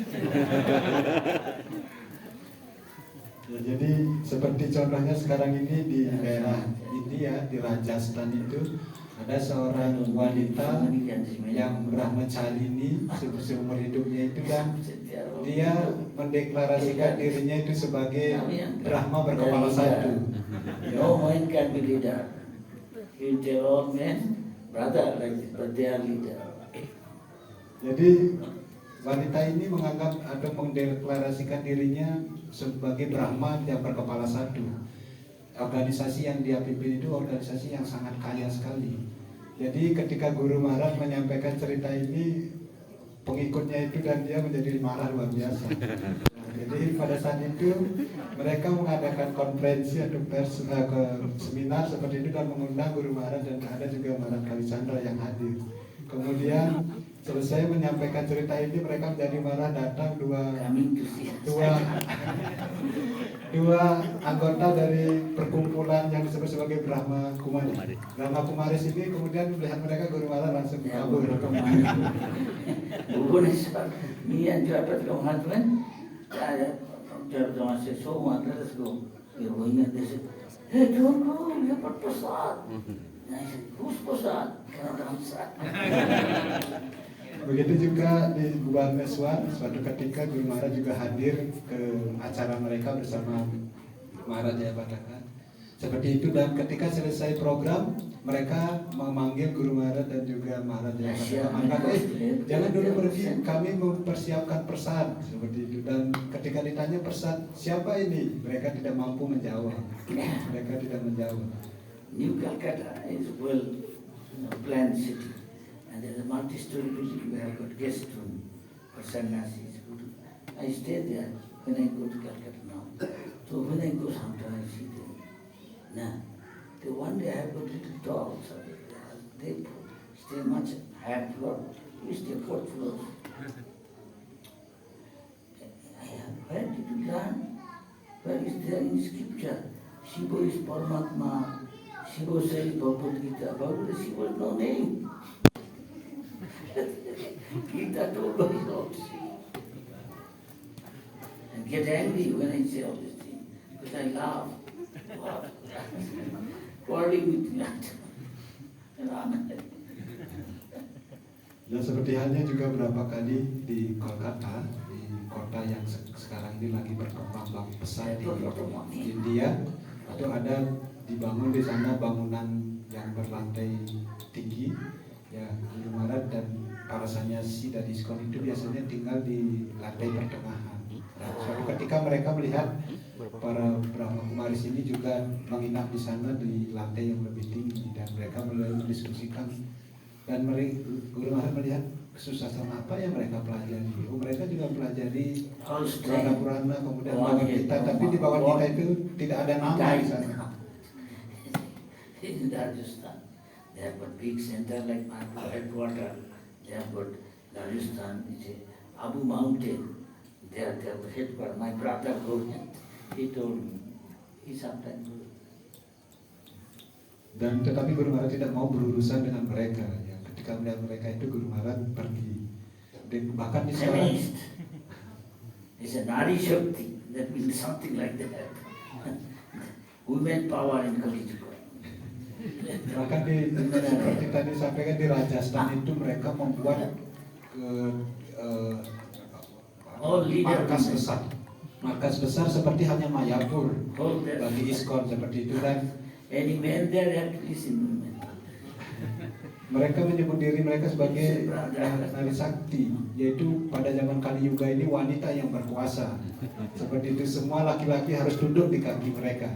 Ya, jadi seperti contohnya sekarang ini di daerah India, di Rajasthan itu ada seorang wanita yang brahmacari seumur hidupnya itu, dan dia mendeklarasikan dirinya itu sebagai Brahma berkepala 1. No man can be leader. You tell all men, brother, like this, but they are leader. Jadi wanita ini menganggap atau mendeklarasikan dirinya sebagai Brahma yang berkepala 1. Organisasi yang dia pimpin itu organisasi yang sangat kaya sekali. Jadi ketika Guru Maharaj menyampaikan cerita ini, pengikutnya itu dan dia menjadi marah luar biasa. Jadi pada saat itu mereka mengadakan konferensi atau seminar seperti itu dan mengundang Guru Maharaj, dan ada juga Maharaj Kalichandra yang hadir. Kemudian selesai menyampaikan cerita ini mereka menjadi marah, datang dua Coming to see us. dua anggota dari perkumpulan yang disebut sebagai Brahma Kumaris. Brahma Kumaris ini kemudian melihat mereka, Guru Maharaj langsung Ya, kabur. Bhubaneswar, me and Jayapatra come husband, Jayapatra said, so much, let us go. We are going and they said, hey, don't go, you have got prasad. And I said, who's prasad? Cannot answer. Begitu juga di Bhubaneswar, suatu ketika Guru Maharaj juga hadir ke acara mereka bersama Maharaj Jayapataka. Seperti itu, dan ketika selesai program, mereka memanggil Guru Maharaj dan juga Maharaj Jayapataka. Mengatakan, jangan dulu pergi, kami mempersiapkan persad. Seperti itu, dan ketika ditanya persad, siapa ini? Mereka tidak mampu menjawab. Mereka tidak menjawab. New Calcutta is well planned city. And there's a multi-story building where I got guest room for sannyasis. I stay there when I go to Calcutta now. So when I go sometimes I see them. Now, the one day I have got little dogs. They stay much higher floor. We stay fourth floor. Where did you learn? Where is there in scripture? Shiva is Paramatma. Shiva says Bhagavad Gita. Bhagavad Shiva has no name. Gita told us not to see. And get angry when I say all these things. Because I laugh. Quarreling with me. Dan seperti halnya juga berapa kali di Kolkata, di kota yang sekarang ini lagi berkembang pesat di India, itu ada dibangun di sana bangunan yang berlantai tinggi. Ya, Guru Maharaj dan para sannyasi dari ISKCON itu biasanya tinggal di lantai pertengahan. Nah, suatu ketika mereka melihat para Brahma Kumaris ini juga menginap di sana di lantai yang lebih tinggi, dan mereka mulai mendiskusikan, dan Guru Maharaj melihat kesusahan apa yang mereka pelajari. Oh, mereka juga pelajari Purana, kemudian Bhagavad Gita, tapi di Bhagavad Gita itu tidak ada nama di sana. In Rajasthan, they have got big center like Manipur headquarters. They have got Rajasthan, it's a Abu Mountain. They are the headquarters. My brother Govind, he told me, he sometimes goes. Dan tetapi Guru Maharaj tidak mau berurusan dengan mereka. Ya, ketika melihat mereka itu Guru Maharaj pergi. Dan bahkan di sekolah, Feminist. It's a Nari Shakti. That means something like that. Women power in Kali Yuga. bahkan seperti tadi sampaikan di Rajasthan itu mereka membuat markas besar seperti hanya Mayapur bagi ISKCON seperti itu, dan Any man there have to listen women. mereka menyebut diri mereka sebagai Nari Sakti, yaitu pada zaman Kali Yuga ini wanita yang berkuasa. Seperti itu, semua laki-laki harus tunduk di kaki mereka.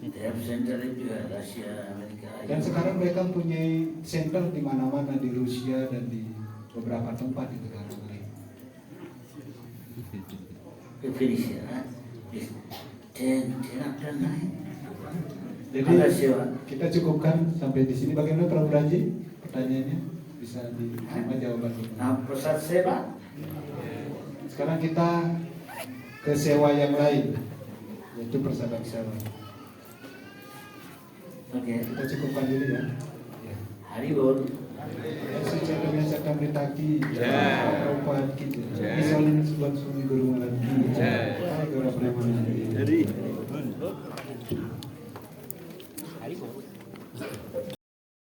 They have center in Russia, America. Dan sekarang mereka mempunyai center di mana-mana di Rusia dan di beberapa tempat di negara lain. We finish here, huh? It's 10 after 9. Jadi kita cukupkan sampai di sini. Bagaimana Prabu Raji? Pertanyaannya bisa diterima jawabannya. Now Prasad Seva. Sekarang kita ke sewa yang lain, yaitu persada sewa. Okay. Kita cukupkan dulu ya. Hari Bol. Yesus Chaitanya Cakramrita ki, Prabhupada ki, Misalnya buat suami Guru Maharaj ki.